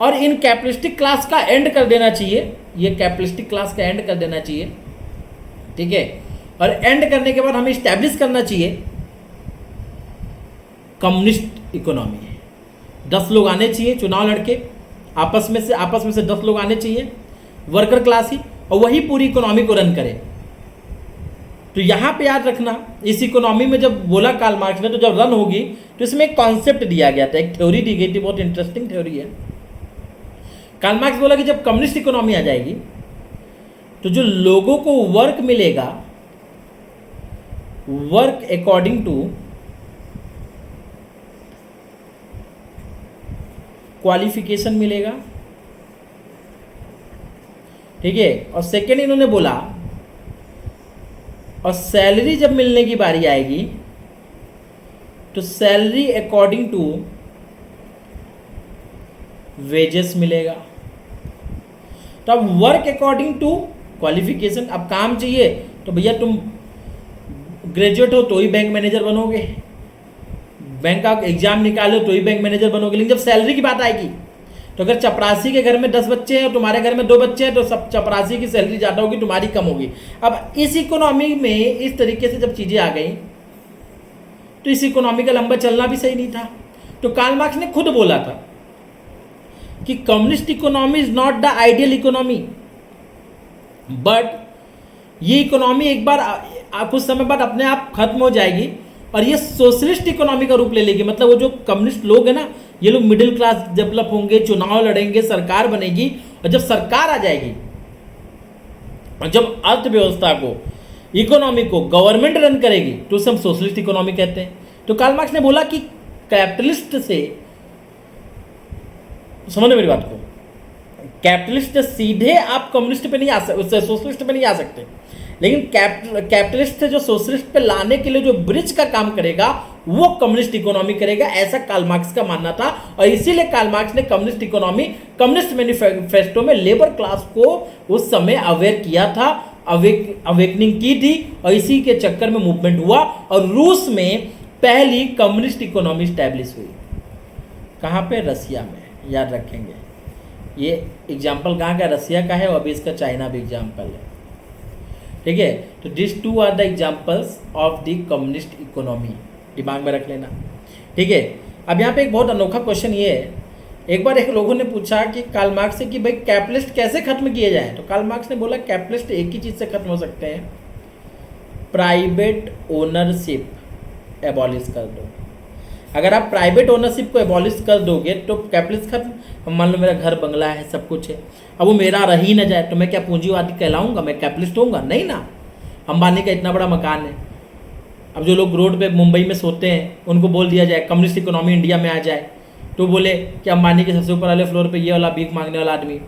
और इन कैपिटलिस्टिक क्लास का एंड कर देना चाहिए, ये कैपिटलिस्टिक क्लास का एंड कर देना चाहिए, ठीक है। और एंड करने के बाद हमें इस्टेब्लिश करना चाहिए कम्युनिस्ट इकोनॉमी। 10 लोग आने चाहिए, चुनाव लड़के आपस में से 10 लोग आने चाहिए, वर्कर क्लास ही, और वही पूरी इकोनॉमी को रन करे। तो यहाँ पे याद रखना, इस इकोनॉमी में जब बोला कार्ल मार्क्स ने, तो जब रन होगी तो इसमें एक कॉन्सेप्ट दिया गया था, एक थ्योरी दी गई थी, बहुत इंटरेस्टिंग थ्योरी है। कार्ल मार्क्स बोला कि जब कम्युनिस्ट इकोनॉमी आ जाएगी तो जो लोगों को वर्क मिलेगा, वर्क अकॉर्डिंग टू क्वालिफिकेशन मिलेगा, ठीक है। और सेकेंड इन्होंने बोला, और सैलरी जब मिलने की बारी आएगी तो सैलरी अकॉर्डिंग टू वेजेस मिलेगा। तो अब वर्क अकॉर्डिंग टू क्वालिफिकेशन, अब काम चाहिए तो भैया तुम ग्रेजुएट हो तो ही बैंक मैनेजर बनोगे, बैंक का एग्जाम निकालो तो ही बैंक मैनेजर बनोगे। लेकिन जब सैलरी की बात आएगी तो अगर चपरासी के घर में 10 बच्चे हैं, तुम्हारे घर में 2 बच्चे हैं, तो सब चपरासी की सैलरी ज़्यादा होगी, तुम्हारी कम होगी। अब इस इकोनॉमी में इस तरीके से जब चीज़ें आ गई तो इस इकोनॉमी का लंबा चलना भी सही नहीं था। तो कार्ल मार्क्स ने खुद बोला था कि communist economy is not the ideal economy, but ये इकोनॉमी एक बार कुछ समय बाद अपने आप खत्म हो जाएगी और ये सोशलिस्ट इकोनॉमी का रूप ले लेगी। मतलब वो जो कम्युनिस्ट लोग हैं ना, ये लोग मिडिल क्लास डेवलप होंगे, चुनाव लड़ेंगे, सरकार बनेगी, और जब सरकार आ जाएगी और जब अर्थव्यवस्था को, इकोनॉमी को गवर्नमेंट रन करेगी, तो उसे हम सोशलिस्ट इकोनॉमी कहते हैं। तो कार्ल मार्क्स ने बोला कि कैपिटलिस्ट से, समझ मेरी बात को, कैपिटलिस्ट सीधे आप कम्युनिस्ट पे नहीं आ सकते, सोशलिस्ट पे नहीं आ सकते, लेकिन कैपिटलिस्ट से जो सोशलिस्ट पे लाने के लिए जो ब्रिज का काम करेगा वो कम्युनिस्ट इकोनॉमी करेगा, ऐसा कार्ल मार्क्स का मानना था। और इसीलिए कार्ल मार्क्स ने कम्युनिस्ट इकोनॉमी, कम्युनिस्ट मैनिफेस्टो में लेबर क्लास को उस समय अवेयर किया था, अवेकनिंग की थी, और इसी के चक्कर में मूवमेंट हुआ और रूस में पहली कम्युनिस्ट इकोनॉमी स्टैब्लिश हुई। कहाँ पे? रसिया में, याद रखेंगे। ये एग्जाम्पल कहाँ का? रसिया का है, और अभी इसका चाइना भी एग्जाम्पल है, ठीक है। तो this two are the examples of the communist economy, दिमाग में रख लेना, ठीक है। अब यहाँ पे एक बहुत अनोखा क्वेश्चन ये है एक बार एक लोगों ने पूछा कि कार्ल मार्क्स से कि भाई कैपिटलिस्ट कैसे खत्म किए जाए, तो कार्ल मार्क्स ने बोला कैपिटलिस्ट एक ही चीज़ से खत्म हो सकते हैं, प्राइवेट ओनरशिप एबॉलिश कर दो। अगर आप प्राइवेट ओनरशिप को एबॉलिश कर दोगे तो कैपिटलिस्ट खत्म। मान लो मेरा घर बंगला है, सब कुछ है, अब वो मेरा रह ही ना जाए तो मैं क्या पूंजीवादी कहलाऊंगा, मैं कैपिटलिस्ट होऊंगा? नहीं ना। अंबानी का इतना बड़ा मकान है, अब जो लोग रोड पे मुंबई में सोते हैं उनको बोल दिया जाए कम्युनिस्ट इकोनॉमी इंडिया में आ जाए, तो बोले कि अंबानी के सबसे ऊपर वाले फ्लोर पे ये वाला भीख मांगने वाला आदमी,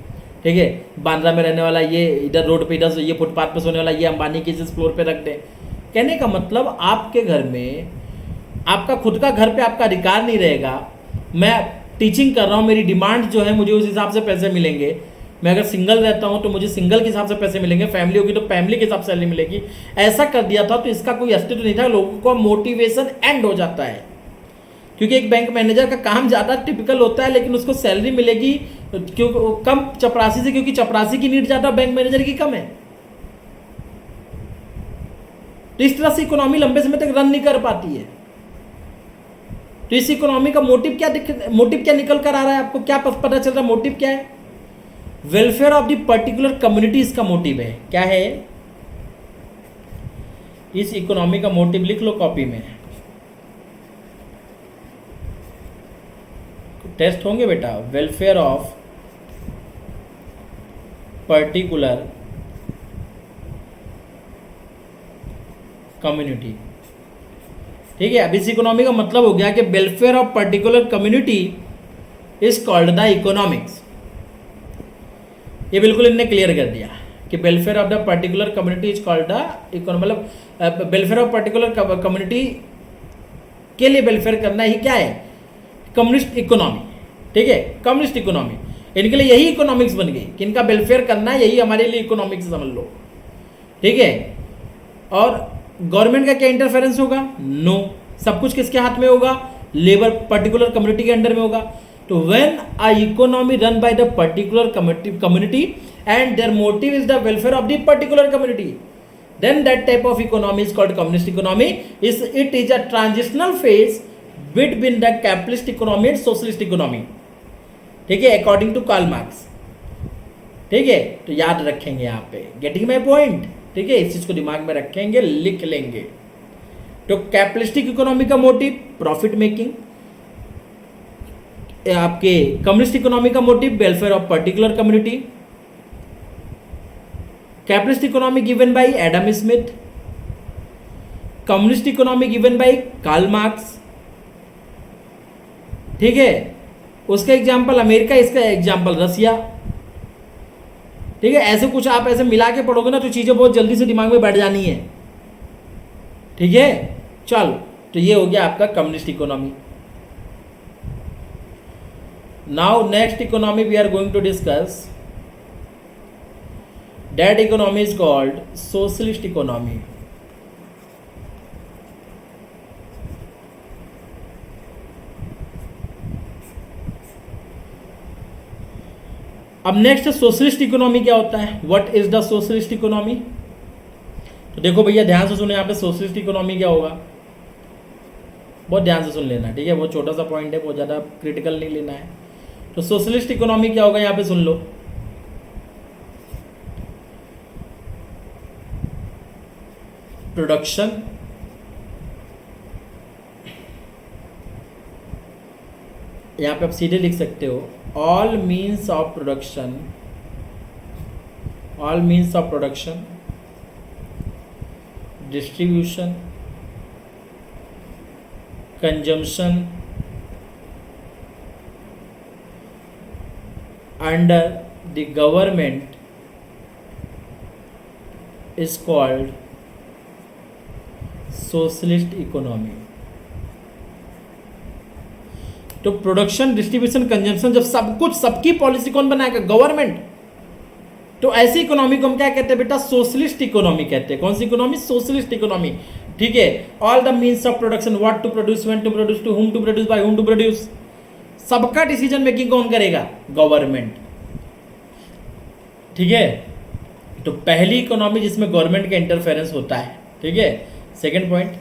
ठीक है, बांद्रा में रहने वाला ये, इधर रोड पे इधर ये फुटपाथ पे सोने वाला ये अंबानी के जिस फ्लोर पे रख दे। कहने का मतलब आपके घर में, आपका खुद का घर पे आपका अधिकार नहीं रहेगा। मैं टीचिंग कर रहा हूँ, मेरी डिमांड जो है मुझे उस हिसाब से पैसे मिलेंगे। मैं अगर सिंगल रहता हूँ तो मुझे सिंगल के हिसाब से पैसे मिलेंगे, फैमिली होगी तो फैमिली के हिसाब से सैलरी मिलेगी। ऐसा कर दिया था तो इसका कोई अस्तित्व नहीं था, लोगों का मोटिवेशन एंड हो जाता है। क्योंकि एक बैंक मैनेजर का काम ज़्यादा टिपिकल होता है, लेकिन उसको सैलरी मिलेगी क्यों कम चपरासी से, क्योंकि चपरासी की नीड ज़्यादा, बैंक मैनेजर की कम है। तो इस तरह से इकोनॉमी लंबे समय तक रन नहीं कर पाती है। तो इस इकोनॉमी का मोटिव क्या निकल कर आ रहा है, आपको क्या पता चल रहा है? मोटिव क्या है? Welfare of the particular community इसका मोटिव है। क्या है इस इकोनॉमी का मोटिव? लिख लो कॉपी में, टेस्ट होंगे बेटा। वेलफेयर ऑफ पर्टिकुलर कम्युनिटी, ठीक है। अब इस इकोनॉमी का मतलब हो गया कि welfare of particular community is called the economics. ये बिल्कुल इनने क्लियर कर दिया कि welfare of the particular community is called the economy, मतलब वेलफेयर ऑफ पर्टिकुलर कम्युनिटी के लिए वेलफेयर करना ही क्या है? कम्युनिस्ट इकोनॉमी, ठीक है, कम्युनिस्ट इकोनॉमी। इनके लिए यही इकोनॉमिक्स बन गई कि इनका वेलफेयर करना है, यही हमारे लिए इकोनॉमिक्स समझ लो, ठीक है। और गवर्नमेंट का क्या इंटरफेरेंस होगा? नो। सब कुछ किसके हाथ में होगा? लेबर पर्टिकुलर कम्युनिटी के अंडर में होगा। तो when a economy run by the particular community and their motive is the welfare of the particular community, then that type of economy is called communist economy. It is a transitional phase between the capitalist economy and socialist economy, ठीक है, according to Karl Marx, ठीक है। तो याद रखेंगे यहाँ पे, getting my point, ठीक है। इस चीज को दिमाग में रखेंगे, लिख लेंगे। तो कैपिटलिस्टिक इकोनॉमी का मोटिव प्रॉफिट मेकिंग, आपके कम्युनिस्ट इकोनॉमी का motive welfare of particular community. Capitalist economy given by Adam Smith, communist economy given by Karl Marx, ठीक है। उसका एग्जाम्पल अमेरिका, इसका एग्जाम्पल रसिया, ठीक है। ऐसे कुछ आप ऐसे मिला के पढ़ोगे ना तो चीजें बहुत जल्दी से दिमाग में बैठ जानी है, ठीक है। चलो, तो ये हो गया आपका communist economy. Now next economy we are going to discuss, that economy is called socialist economy. अब नेक्स्ट सोशलिस्ट इकोनॉमी क्या होता है? What is the socialist economy? तो देखो भैया ध्यान से सुनो, यहाँ पे सोशलिस्ट इकोनॉमी क्या होगा, बहुत ध्यान से सुन लेना, ठीक है। बहुत छोटा सा पॉइंट है, बहुत ज़्यादा क्रिटिकल नहीं लेना है। तो सोशलिस्ट इकोनॉमी क्या होगा, यहाँ पे सुन लो। प्रोडक्शन, यहाँ पे आप सीधे लिख सकते हो, all means of production, distribution, consumption under the government is called socialist economy। तो प्रोडक्शन, डिस्ट्रीब्यूशन, कंजम्पशन, जब सब कुछ, सबकी पॉलिसी कौन बनाएगा? गवर्नमेंट। तो ऐसी इकोनॉमी को हम क्या कहते हैं बेटा? सोशलिस्ट इकोनॉमी कहते हैं। कौन सी इकोनॉमी? सोशलिस्ट इकोनॉमी, ठीक है। All the means of production, what to produce, when to produce, to whom to produce, by whom to produce, सबका डिसीजन मेकिंग कौन करेगा? गवर्नमेंट, ठीक है। तो पहली इकोनॉमी जिसमें गवर्नमेंट का इंटरफेरेंस होता है, ठीक है। Second point,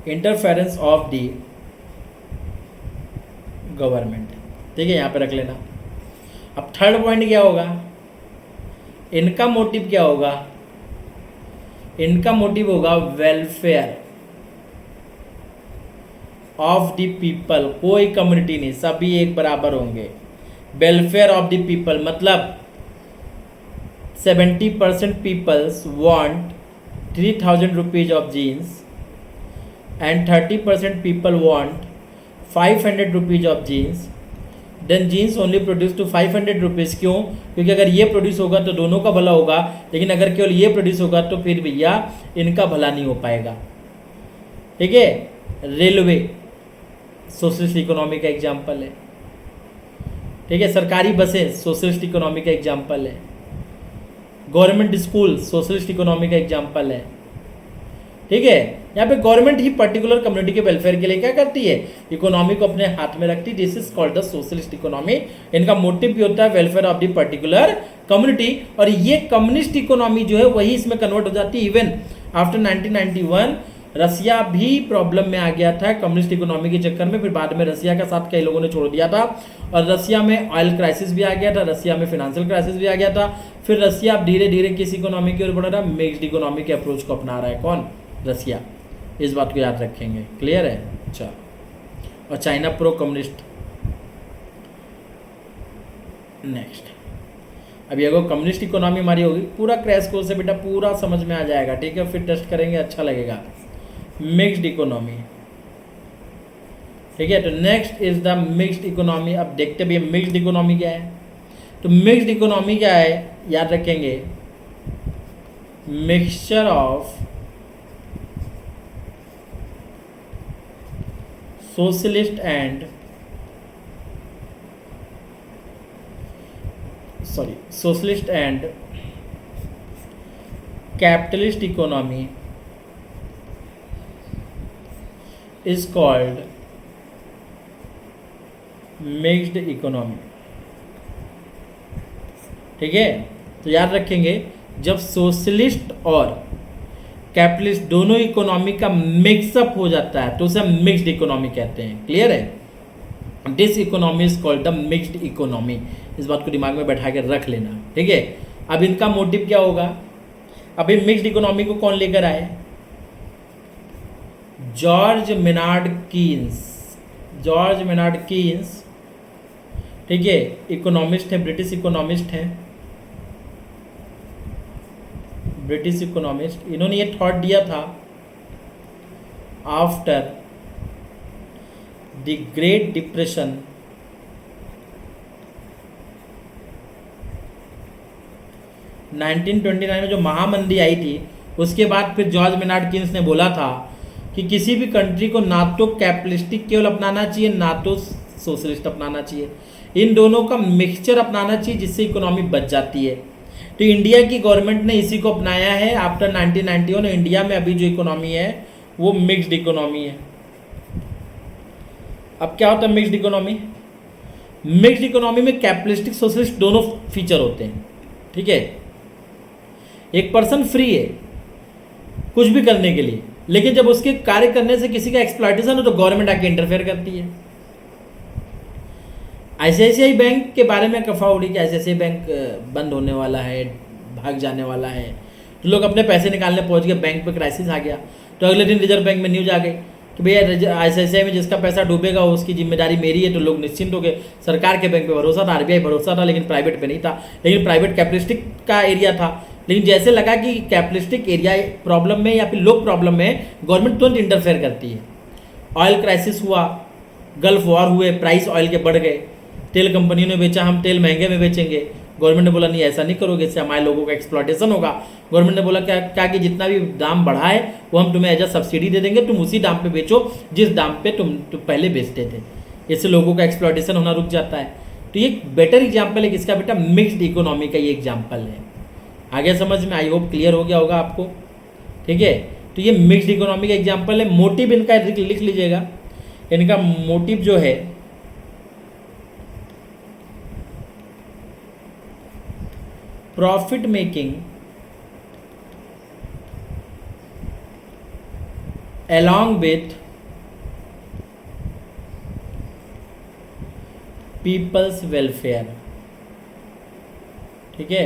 interference of the government. ठीक है, यहाँ पे रख लेना। अब थर्ड पॉइंट क्या होगा, इनका मोटिव क्या होगा, इनका मोटिव होगा वेलफेयर ऑफ द पीपल। कोई कम्युनिटी नहीं, सभी एक बराबर होंगे। वेलफेयर ऑफ द पीपल मतलब 70% peoples want 3000 rupees of jeans and 30% people want 500 rupees of jeans. Then jeans only produce to 500 rupees. क्यों? क्योंकि अगर ये प्रोड्यूस होगा तो दोनों का भला होगा, लेकिन अगर केवल ये प्रोड्यूस होगा तो फिर भैया इनका भला नहीं हो पाएगा। ठीक है, रेलवे सोशलिस्ट इकोनॉमी का एग्जाम्पल है। ठीक है, सरकारी बसें सोशलिस्ट इकोनॉमी का एग्जाम्पल है। गवर्नमेंट स्कूल सोशलिस्ट इकोनॉमी का एग्जाम्पल है। ठीक है, यहाँ पे गवर्नमेंट ही पर्टिकुलर कम्युनिटी के वेलफेयर के लिए क्या करती है, इकोनॉमी को अपने हाथ में रखती है। This is called the socialist economy. इनका मोटिव भी होता है welfare of the particular community, और ये कम्युनिस्ट इकोनॉमी जो है वही इसमें कन्वर्ट हो जाती है। इवन आफ्टर 1991 रसिया भी प्रॉब्लम में आ गया था कम्युनिस्ट इकोनॉमी के चक्कर में। फिर बाद में रसिया का साथ कई लोगों ने छोड़ दिया था, और रसिया में ऑयल क्राइसिस भी आ गया था, रसिया में फाइनेंशियल क्राइसिस भी आ गया था। फिर रसिया अब धीरे धीरे किस इकोनॉमी की ओर बढ़ रहा है, मिक्स्ड इकोनॉमी के अप्रोच को अपना रहा है। कौन? रसिया। इस बात को याद रखेंगे। क्लियर है? अच्छा, और चाइना प्रो कम्युनिस्ट। नेक्स्ट, अब ये कम्युनिस्ट इकोनॉमी हमारी होगी। पूरा क्रैश कोर्स से बेटा पूरा समझ में आ जाएगा। ठीक है, फिर टेस्ट करेंगे, अच्छा लगेगा। Mixed economy. ठीक है, तो next is the mixed economy. अब देखते भी मिक्स्ड इकोनॉमी क्या है। तो मिक्स्ड इकोनॉमी क्या है, याद रखेंगे, mixture of socialist and capitalist economy is called mixed economy. ठीक है, तो याद रखेंगे, जब सोशलिस्ट और कैपिटलिस्ट दोनों इकोनॉमी का मिक्सअप हो जाता है तो उसे हम मिक्स्ड इकोनॉमी कहते हैं। क्लियर है? This economy is called the mixed economy. इस बात को दिमाग में बैठा के रख लेना। ठीक है, अब इनका मोटिव क्या होगा। अभी मिक्स्ड इकोनॉमी को कौन लेकर आए? George Maynard Keynes. George Maynard Keynes, ठीक है, इकोनॉमिस्ट है, ब्रिटिश इकोनॉमिस्ट है, ब्रिटिश इकोनॉमिस्ट। इन्होंने ये थॉट दिया था आफ्टर द ग्रेट डिप्रेशन 1929 में जो महामंदी आई थी, उसके बाद फिर जॉर्ज मेनार्ड कीन्स ने बोला था कि किसी भी कंट्री को ना तो कैपिटलिस्टिक केवल अपनाना चाहिए ना तो सोशलिस्ट अपनाना चाहिए, इन दोनों का मिक्सचर अपनाना चाहिए जिससे इकोनॉमी बच जाती है। तो इंडिया की गवर्नमेंट ने इसी को अपनाया है आफ्टर 1991। इंडिया में अभी जो इकोनॉमी है वो मिक्स्ड इकोनॉमी है। अब क्या होता है मिक्स्ड इकोनॉमी? मिक्स्ड इकोनॉमी में कैपिटलिस्टिक सोशलिस्ट दोनों फीचर होते हैं। ठीक है, एक पर्सन फ्री है कुछ भी करने के लिए, लेकिन जब उसके कार्य करने से किसी का एक्सप्लॉइटेशन हो तो गवर्नमेंट आके इंटरफेयर करती है। आईसीआईसीआई बैंक के बारे में कफा उड़ी कि आईसीआईसीआई बैंक बंद होने वाला है, भाग जाने वाला है, तो लोग अपने पैसे निकालने पहुंच गए, बैंक पे क्राइसिस आ गया। तो अगले दिन रिजर्व बैंक में न्यूज आ गई कि भैया आईसीआईसीआई में जिसका पैसा डूबेगा उसकी जिम्मेदारी मेरी है। तो लोग निश्चिंत हो गए। सरकार के बैंक पे भरोसा था, आरबीआई भरोसा था, लेकिन प्राइवेट पे नहीं था। लेकिन प्राइवेट कैपिटलिस्टिक का एरिया था, लेकिन जैसे लगा कि कैपिटलिस्टिक एरिया प्रॉब्लम में या फिर लोग प्रॉब्लम में, गवर्नमेंट तुरंत इंटरफेयर करती है। ऑयल क्राइसिस हुआ, गल्फ वॉर हुए, प्राइस ऑयल के बढ़ गए, तेल कंपनियों ने बेचा, हम तेल महंगे में बेचेंगे। गवर्नमेंट ने बोला नहीं ऐसा नहीं करोगे, इससे हमारे लोगों का एक्सप्लॉइटेशन होगा। गवर्नमेंट ने बोला क्या कि जितना भी दाम बढ़ा है वो हम तुम्हें एज अ सब्सिडी दे देंगे, तुम उसी दाम पे बेचो जिस दाम पे तुम पहले बेचते थे। इससे लोगों का एक्सप्लॉइटेशन होना रुक जाता है। तो ये बेटर एग्जाम्पल है किसका बेटा? मिक्स्ड इकोनॉमी का ये एग्जाम्पल है। आगे समझ में, आई होप क्लियर हो गया होगा आपको। ठीक है, तो ये मिक्स्ड इकोनॉमी का एग्जाम्पल है। मोटिव इनका लिख लीजिएगा। इनका मोटिव जो है profit making along with people's welfare. ठीक है,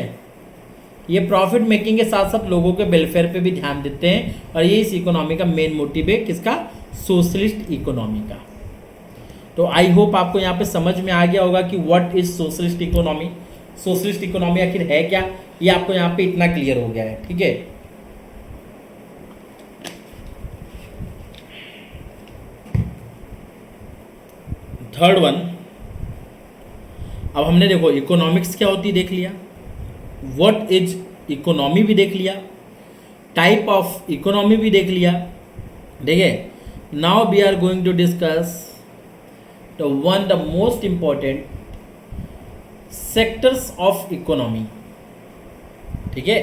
ये प्रॉफिट मेकिंग के साथ साथ लोगों के वेलफेयर पे भी ध्यान देते हैं, और ये इस इकोनॉमी का मेन मोटिव है, किसका? सोशलिस्ट इकोनॉमी का। तो आई होप आपको यहाँ पे समझ में आ गया होगा कि what is socialist economy, socialist economy आखिर है क्या, ये आपको यहाँ पे इतना क्लियर हो गया है। ठीक है, थर्ड वन, अब हमने देखो इकोनॉमिक्स क्या होती देख लिया, व्हाट इज इकोनॉमी भी देख लिया, टाइप ऑफ इकोनॉमी भी देख लिया। ठीक है, now we are going to discuss the most important sectors of economy. ठीक है,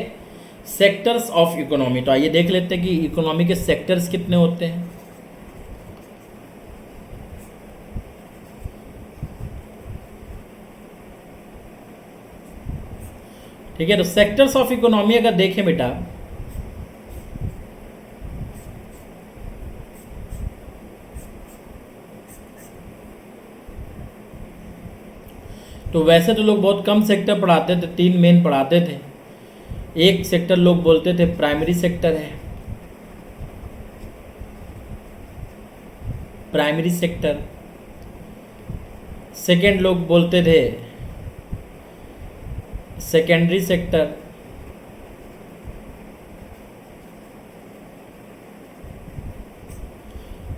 सेक्टर्स ऑफ इकोनॉमी। तो आइए देख लेते हैं कि इकोनॉमी के सेक्टर्स कितने होते हैं। ठीक है, तो सेक्टर्स ऑफ इकोनॉमी अगर देखें बेटा, तो वैसे तो लोग बहुत कम सेक्टर पढ़ाते थे, 3 मेन पढ़ाते थे। एक सेक्टर लोग बोलते थे प्राइमरी सेक्टर है, प्राइमरी सेक्टर। सेकेंड लोग बोलते थे सेकेंडरी सेक्टर।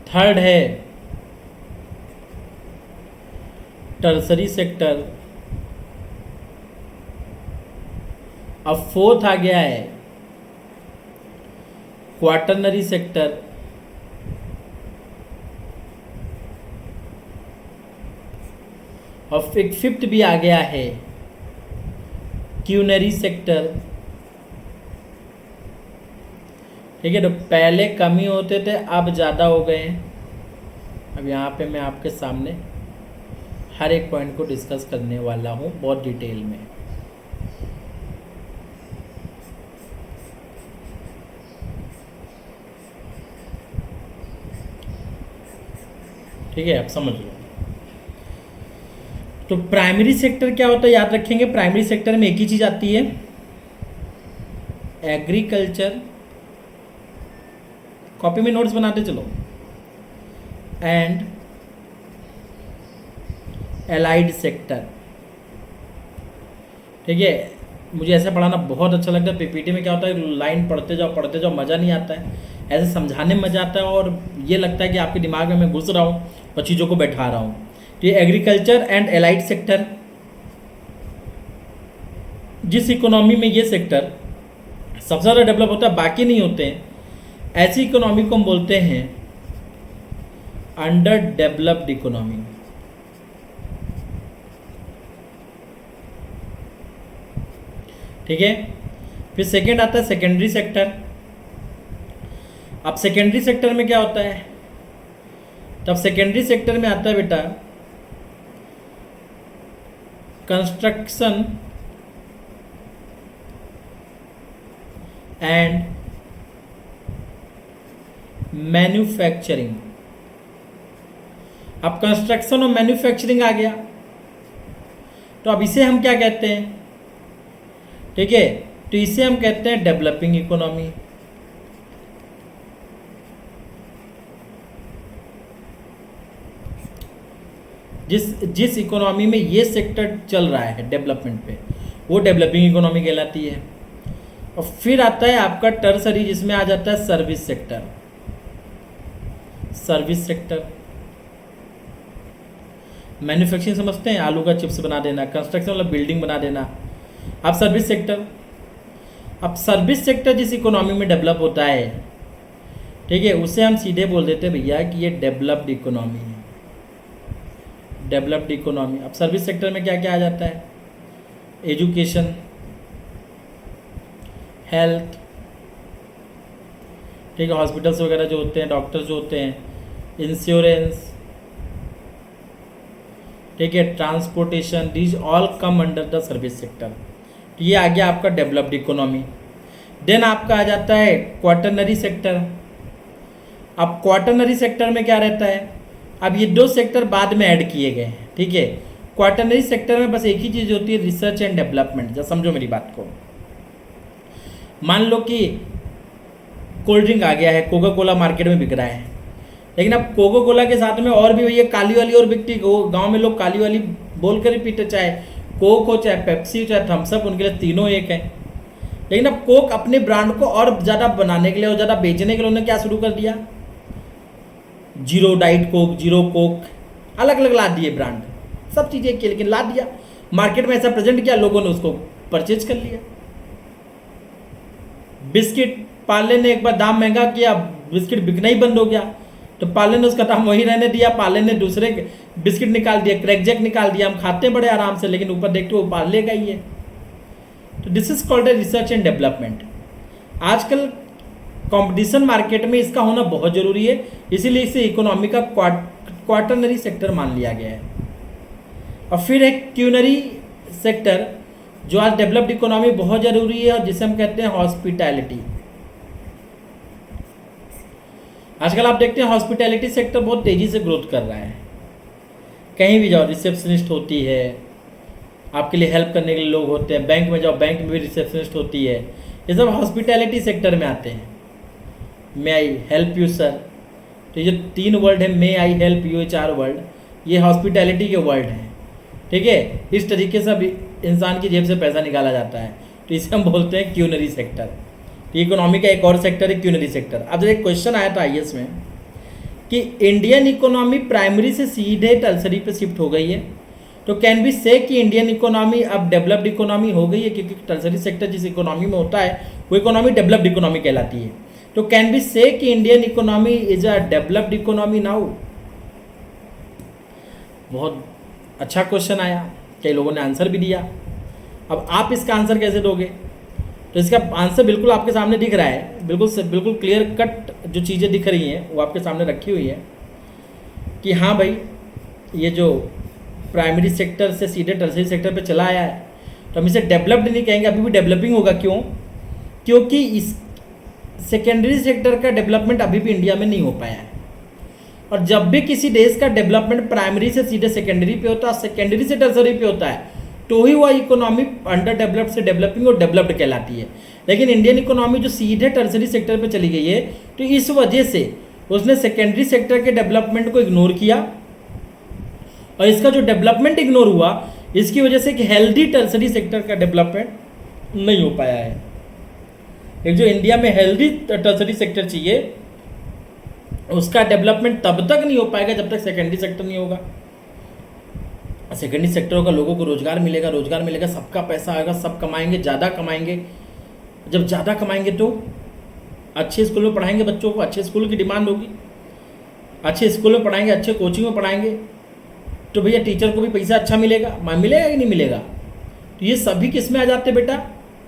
थर्ड है टर्सरी सेक्टर। अब फोर्थ आ गया है क्वाटरनरी सेक्टर। और एक फिफ्थ भी आ गया है क्यूनरी सेक्टर। ठीक है, तो पहले कम ही होते थे, अब ज़्यादा हो गए हैं। अब यहाँ पे मैं आपके सामने हर एक पॉइंट को डिस्कस करने वाला हूँ बहुत डिटेल में। ठीक है, आप समझ लो। तो प्राइमरी सेक्टर क्या होता है, याद रखेंगे, प्राइमरी सेक्टर में एक ही चीज आती है, एग्रीकल्चर। कॉपी में नोट्स बनाते चलो। And allied sector. ठीक है, मुझे ऐसे पढ़ाना बहुत अच्छा लगता है। पीपीटी में क्या होता है, लाइन पढ़ते जाओ, मज़ा नहीं आता है। ऐसे समझाने में मज़ा आता है, और ये लगता है कि आपके दिमाग में मैं घुस रहा हूँ और चीज़ों को बैठा रहा हूँ। तो ये एग्रीकल्चर एंड एलाइड सेक्टर, जिस इकोनॉमी में ये सेक्टर सबसे ज़्यादा डेवलप होता है, बाकी नहीं होते हैं, ऐसी इकोनॉमी को हम बोलते हैं अंडर डेवलप्ड इकोनॉमी। ठीक है, फिर सेकेंड आता है सेकेंडरी सेक्टर। अब सेकेंडरी सेक्टर में क्या होता है, तब सेकेंडरी सेक्टर में आता है बेटा कंस्ट्रक्शन एंड मैन्युफैक्चरिंग। अब कंस्ट्रक्शन और मैन्युफैक्चरिंग आ गया, तो अब इसे हम क्या कहते हैं? ठीक है, तो इसे हम कहते हैं डेवलपिंग इकोनॉमी। जिस इकोनॉमी में ये सेक्टर चल रहा है डेवलपमेंट पे, वो डेवलपिंग इकोनॉमी कहलाती है। और फिर आता है आपका टर्सरी, जिसमें आ जाता है service sector. Service sector, manufacturing समझते हैं, आलू का चिप्स बना देना, कंस्ट्रक्शन मतलब बिल्डिंग बना देना। अब सर्विस सेक्टर, अब सर्विस सेक्टर जिस इकोनॉमी में डेवलप होता है, ठीक है, उसे हम सीधे बोल देते हैं भैया कि ये डेवलप्ड इकोनॉमी है। Developed economy. अब सर्विस सेक्टर में क्या क्या आ जाता है? एजुकेशन, हेल्थ, ठीक है, हॉस्पिटल्स वगैरह जो होते हैं, डॉक्टर्स जो होते हैं, इंश्योरेंस, ठीक है, transportation, these all come under the service sector. तो ये आ गया आपका डेवलप्ड इकोनॉमी। देन आपका आ जाता है क्वाटरनरी सेक्टर। अब क्वाटरनरी सेक्टर में क्या रहता है, अब ये दो सेक्टर बाद में ऐड किए गए हैं, ठीक है। क्वाटरनरी सेक्टर में बस एक ही चीज़ होती है, रिसर्च एंड डेवलपमेंट। जब समझो मेरी बात को, मान लो कि कोल्ड ड्रिंक आ गया है, कोका कोला मार्केट में बिक रहा है, लेकिन अब कोका कोला के साथ में और भी भैया काली वाली और बिकती, गांव में लोग काली वाली बोल कर ही पीते, चाहे कोक हो, चाहे पेप्सी, चाहे थम्सअप, उनके लिए तीनों एक है। लेकिन अब कोक अपने ब्रांड को और ज़्यादा बनाने के लिए और ज़्यादा बेचने के लिए उन्होंने क्या शुरू कर दिया, zero diet Coke, zero Coke, अलग अलग ला दिए ब्रांड, सब चीज़ें की, लेकिन ला दिया मार्केट में, ऐसा प्रेजेंट किया, लोगों ने उसको परचेज कर लिया। बिस्किट पार्ले ने एक बार दाम महंगा किया, बिस्किट बिकना ही बंद हो गया, तो पार्ले ने उसका दाम वही रहने दिया, पार्ले ने दूसरे बिस्किट निकाल दिया, क्रैकजैक निकाल दिया, हम खाते बड़े आराम से, लेकिन ऊपर देखते वो पार्ले का ही है। तो this is called a research and development. आजकल कंपटीशन मार्केट में इसका होना बहुत जरूरी है, इसीलिए इसे इकोनॉमी का क्वाटरनरी सेक्टर मान लिया गया है। और फिर एक क्यूनरी सेक्टर जो आज डेवलप्ड इकोनॉमी बहुत जरूरी है, और जिसे हम कहते हैं हॉस्पिटैलिटी। आजकल आप देखते हैं हॉस्पिटैलिटी सेक्टर बहुत तेजी से ग्रोथ कर रहा है। कहीं भी जाओ रिसेप्शनिस्ट होती है, आपके लिए हेल्प करने के लिए लोग होते हैं, बैंक में जाओ बैंक में भी रिसेप्शनिस्ट होती है, ये सब हॉस्पिटैलिटी सेक्टर में आते हैं। मे आई हेल्प यू सर, तो ये जो 3 वर्ड है, मे आई हेल्प यू, 4 वर्ड, ये हॉस्पिटैलिटी के वर्ड हैं, ठीक है। इस तरीके से भी इंसान की जेब से पैसा निकाला जाता है, तो इसे हम बोलते हैं क्यूनरी सेक्टर। तो इकोनॉमी का एक और सेक्टर है क्यूनरी सेक्टर। अब जब एक क्वेश्चन आया था आईएएस में कि इंडियन इकोनॉमी प्राइमरी से सीधे टर्सरी पे शिफ्ट हो गई है, तो कैन बी से कि इंडियन इकोनॉमी अब डेवलप्ड इकोनॉमी हो गई है, क्योंकि टर्सरी सेक्टर जिस इकोनॉमी में होता है वो इकोनॉमी डेवलप्ड इकोनॉमी कहलाती है। तो कैन बी से कि Indian economy is a developed economy now. बहुत अच्छा क्वेश्चन आया, कई लोगों ने आंसर भी दिया। अब आप इसका आंसर कैसे दोगे, तो इसका आंसर बिल्कुल आपके सामने दिख रहा है, बिल्कुल क्लियर कट जो चीज़ें दिख रही हैं वो आपके सामने रखी हुई है कि हाँ भाई, ये जो प्राइमरी सेक्टर से सीधे टर्सरी सेक्टर पे चला आया है, तो हम इसे डेवलप्ड नहीं कहेंगे, अभी भी डेवलपिंग होगा। क्यों? क्योंकि इस सेकेंडरी सेक्टर का डेवलपमेंट अभी भी इंडिया में नहीं हो पाया है। और जब भी किसी देश का डेवलपमेंट प्राइमरी से सीधे सेकेंडरी पे होता है, सेकेंडरी से टर्सरी पे होता है, तो ही वह इकोनॉमी अंडर डेवलप्ड से डेवलपिंग और डेवलप्ड कहलाती है। लेकिन इंडियन इकोनॉमी जो सीधे टर्सरी सेक्टर पे चली गई है, तो इस वजह से उसने सेकेंडरी सेक्टर के डेवलपमेंट को इग्नोर किया, और इसका जो डेवलपमेंट इग्नोर हुआ, इसकी वजह से एक हेल्दी टर्सरी सेक्टर का डेवलपमेंट नहीं हो पाया है। एक जो इंडिया में हेल्दी टर्सरी सेक्टर चाहिए, उसका डेवलपमेंट तब तक नहीं हो पाएगा जब तक सेकेंडरी सेक्टर नहीं होगा। सेकेंडरी सेक्टर होगा, लोगों को रोजगार मिलेगा, सबका पैसा आएगा, सब कमाएंगे, ज़्यादा कमाएंगे। जब ज़्यादा कमाएंगे तो अच्छे स्कूल में पढ़ाएंगे बच्चों को, अच्छे स्कूल की डिमांड होगी, अच्छे स्कूल में पढ़ाएंगे, अच्छे कोचिंग में पढ़ाएंगे, तो भैया टीचर को भी पैसा अच्छा मिलेगा, मिलेगा कि नहीं मिलेगा। तो ये सभी किस में आ जाते बेटा,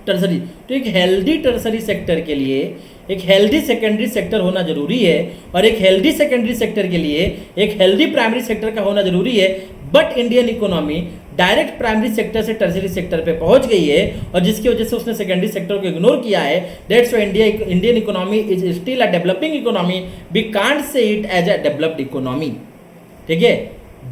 टर्सरी। तो एक हेल्दी टर्सरी सेक्टर के लिए एक हेल्दी सेकेंडरी सेक्टर होना जरूरी है, और एक हेल्दी सेकेंडरी सेक्टर के लिए एक हेल्दी प्राइमरी सेक्टर का होना जरूरी है। But Indian economy direct primary sector से टर्सरी सेक्टर पे पहुंच गई है, और जिसकी वजह से उसने सेकेंडरी सेक्टर को इग्नोर किया है। That's why Indian economy is still a developing economy, we can't say it as a developed economy. ठीक है,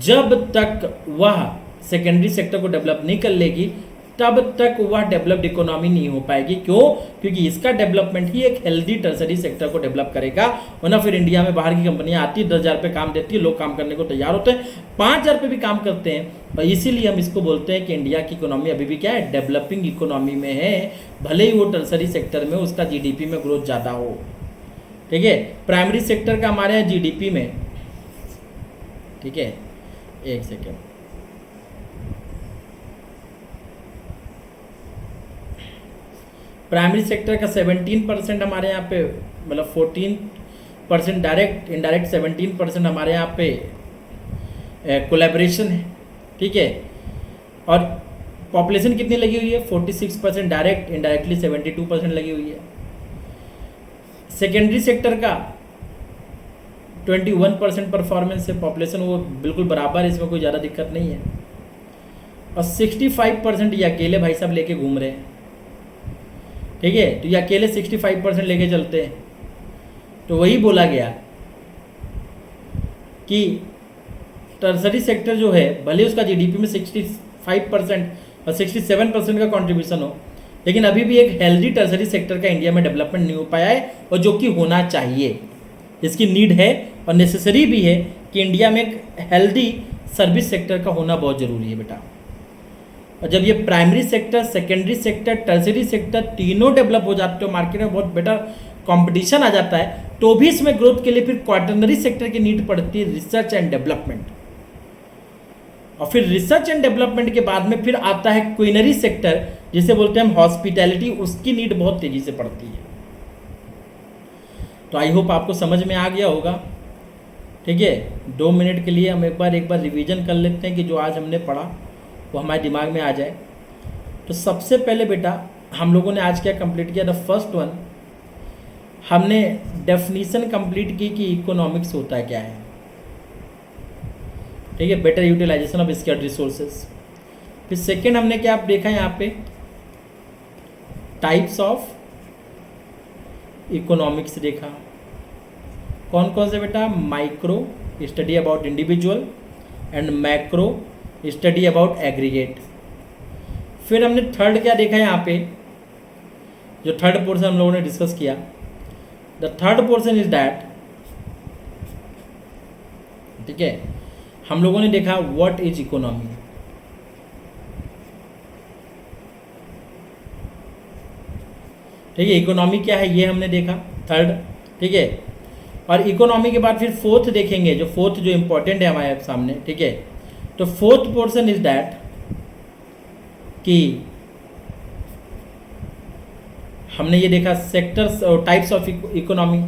जब तक वह सेकेंडरी सेक्टर को डेवलप नहीं कर लेगी, तब तक वह डेवलप्ड इकोनॉमी नहीं हो पाएगी। क्यों? क्योंकि इसका डेवलपमेंट ही एक हेल्दी टर्सरी सेक्टर को डेवलप करेगा। वरना फिर इंडिया में बाहर की कंपनियां आती है, 10,000 पे काम देती है, लोग काम करने को तैयार होते हैं, 5,000 पे भी काम करते हैं। और इसीलिए हम इसको बोलते हैं कि इंडिया की इकोनॉमी अभी भी क्या है, डेवलपिंग इकोनॉमी में है, भले ही वो टर्सरी सेक्टर में उसका जीडीपी में ग्रोथ ज़्यादा हो। ठीक है, प्राइमरी सेक्टर का हमारे यहाँ जीडीपी में, ठीक है, एक सेकेंड, प्राइमरी सेक्टर का 17% हमारे यहाँ पे, मतलब 14% डायरेक्ट, इनडायरेक्ट 17% हमारे यहाँ पे कोलैबोरेशन है। ठीक है, और पॉपुलेशन कितनी लगी हुई है, 46% डायरेक्ट, इनडायरेक्टली 72% लगी हुई है। सेकेंडरी सेक्टर का 21% परफॉर्मेंस है, पॉपुलेशन वो बिल्कुल बराबर है, इसमें कोई ज़्यादा दिक्कत नहीं है। और 65% ये अकेले भाई साहब लेके घूम रहे हैं। ठीक है, तो ये अकेले 65% लेके चलते हैं। तो वही बोला गया कि टर्सरी सेक्टर जो है भले उसका जीडीपी में 65% और 67% का कंट्रीब्यूशन हो, लेकिन अभी भी एक हेल्दी टर्सरी सेक्टर का इंडिया में डेवलपमेंट नहीं हो पाया है, और जो कि होना चाहिए। इसकी नीड है और नेसेसरी भी है कि इंडिया में एक हेल्दी सर्विस सेक्टर का होना बहुत ज़रूरी है बेटा। और जब ये primary sector, secondary sector, tertiary sector तीनों डेवलप हो जाते हो, मार्केट में बहुत बेटर कंपटीशन आ जाता है, तो भी इसमें ग्रोथ के लिए फिर क्वाटरनरी सेक्टर की नीड पड़ती है, रिसर्च एंड डेवलपमेंट। और फिर रिसर्च एंड डेवलपमेंट के बाद में फिर आता है क्वीनरी सेक्टर, जिसे बोलते हैं हम हॉस्पिटैलिटी, उसकी नीड बहुत तेजी से पड़ती है। तो आई होप आपको समझ में आ गया होगा। ठीक है, 2 मिनट के लिए हम एक बार रिवीजन कर लेते हैं कि जो आज हमने पढ़ा वो हमारे दिमाग में आ जाए। तो सबसे पहले बेटा हम लोगों ने आज क्या कंप्लीट किया? द फर्स्ट वन, हमने डेफिनीशन कंप्लीट की कि इकोनॉमिक्स होता है क्या है। ठीक है, better utilisation of scarce resources. फिर सेकेंड हमने क्या आप देखा यहाँ पे, टाइप्स ऑफ इकोनॉमिक्स देखा। कौन कौन से बेटा? Micro, study about individual, and macro, study about aggregate. फिर हमने थर्ड क्या देखा यहाँ पे, जो थर्ड पोर्शन हम लोगों ने डिस्कस किया, the third portion is that, ठीक है, हम लोगों ने देखा व्हाट इज इकोनॉमी। ठीक है, इकोनॉमी क्या है ये हमने देखा थर्ड। ठीक है, और इकोनॉमी के बाद फिर फोर्थ देखेंगे, जो फोर्थ जो इंपॉर्टेंट है हमारे सामने। ठीक है, तो फोर्थ पोर्शन इज दैट कि हमने ये देखा सेक्टर्स और टाइप्स ऑफ इकोनॉमी।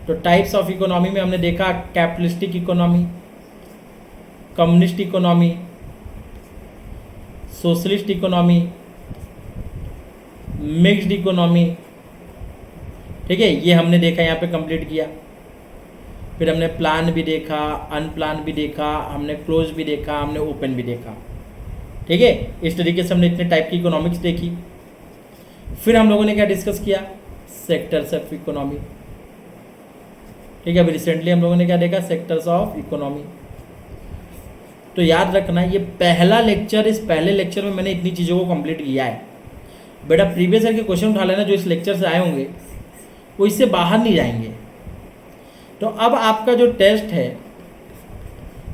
तो टाइप्स ऑफ इकोनॉमी में हमने देखा capitalistic economy, communist economy, socialist economy, mixed economy. ठीक है, ये हमने देखा, यहाँ पे कंप्लीट किया। फिर हमने प्लान भी देखा, अनप्लान भी देखा, हमने क्लोज भी देखा, हमने ओपन भी देखा। ठीक है, इस तरीके से हमने इतने टाइप की इकोनॉमिक्स देखी। फिर हम लोगों ने क्या डिस्कस किया? Sectors of economy. ठीक है, अभी रिसेंटली हम लोगों ने क्या देखा? Sectors of economy. तो याद रखना ये पहला लेक्चर, इस पहले लेक्चर में मैंने इतनी चीज़ों को कंप्लीट किया है बेटा। प्रीवियस ईयर के क्वेश्चन उठा लेना जो इस लेक्चर से आए होंगे, वो इससे बाहर नहीं जाएंगे। तो अब आपका जो टेस्ट है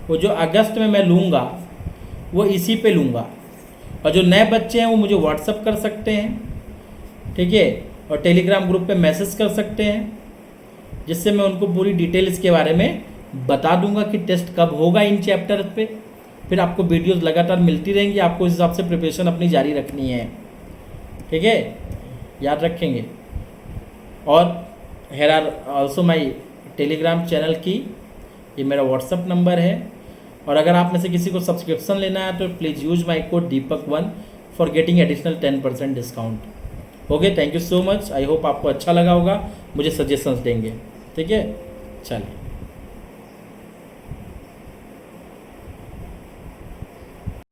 वो जो अगस्त में मैं लूँगा वो इसी पे लूँगा, और जो नए बच्चे हैं वो मुझे व्हाट्सअप कर सकते हैं। ठीक है, और टेलीग्राम ग्रुप पे मैसेज कर सकते हैं, जिससे मैं उनको पूरी डिटेल इसके बारे में बता दूंगा कि टेस्ट कब होगा इन चैप्टर पे। फिर आपको वीडियोस लगातार मिलती रहेंगी, आपको इस हिसाब से प्रिपरेशन अपनी जारी रखनी है। ठीक है, याद रखेंगे। और here are also my Telegram channel की, ये मेरा व्हाट्सअप नंबर है। और अगर आप में से किसी को सब्सक्रिप्शन लेना है तो प्लीज़ यूज माई कोड दीपक1 for getting additional 10% discount. Okay, thank you so much. I hope आपको अच्छा लगा होगा, मुझे सजेशंस देंगे। ठीक है, चलिए।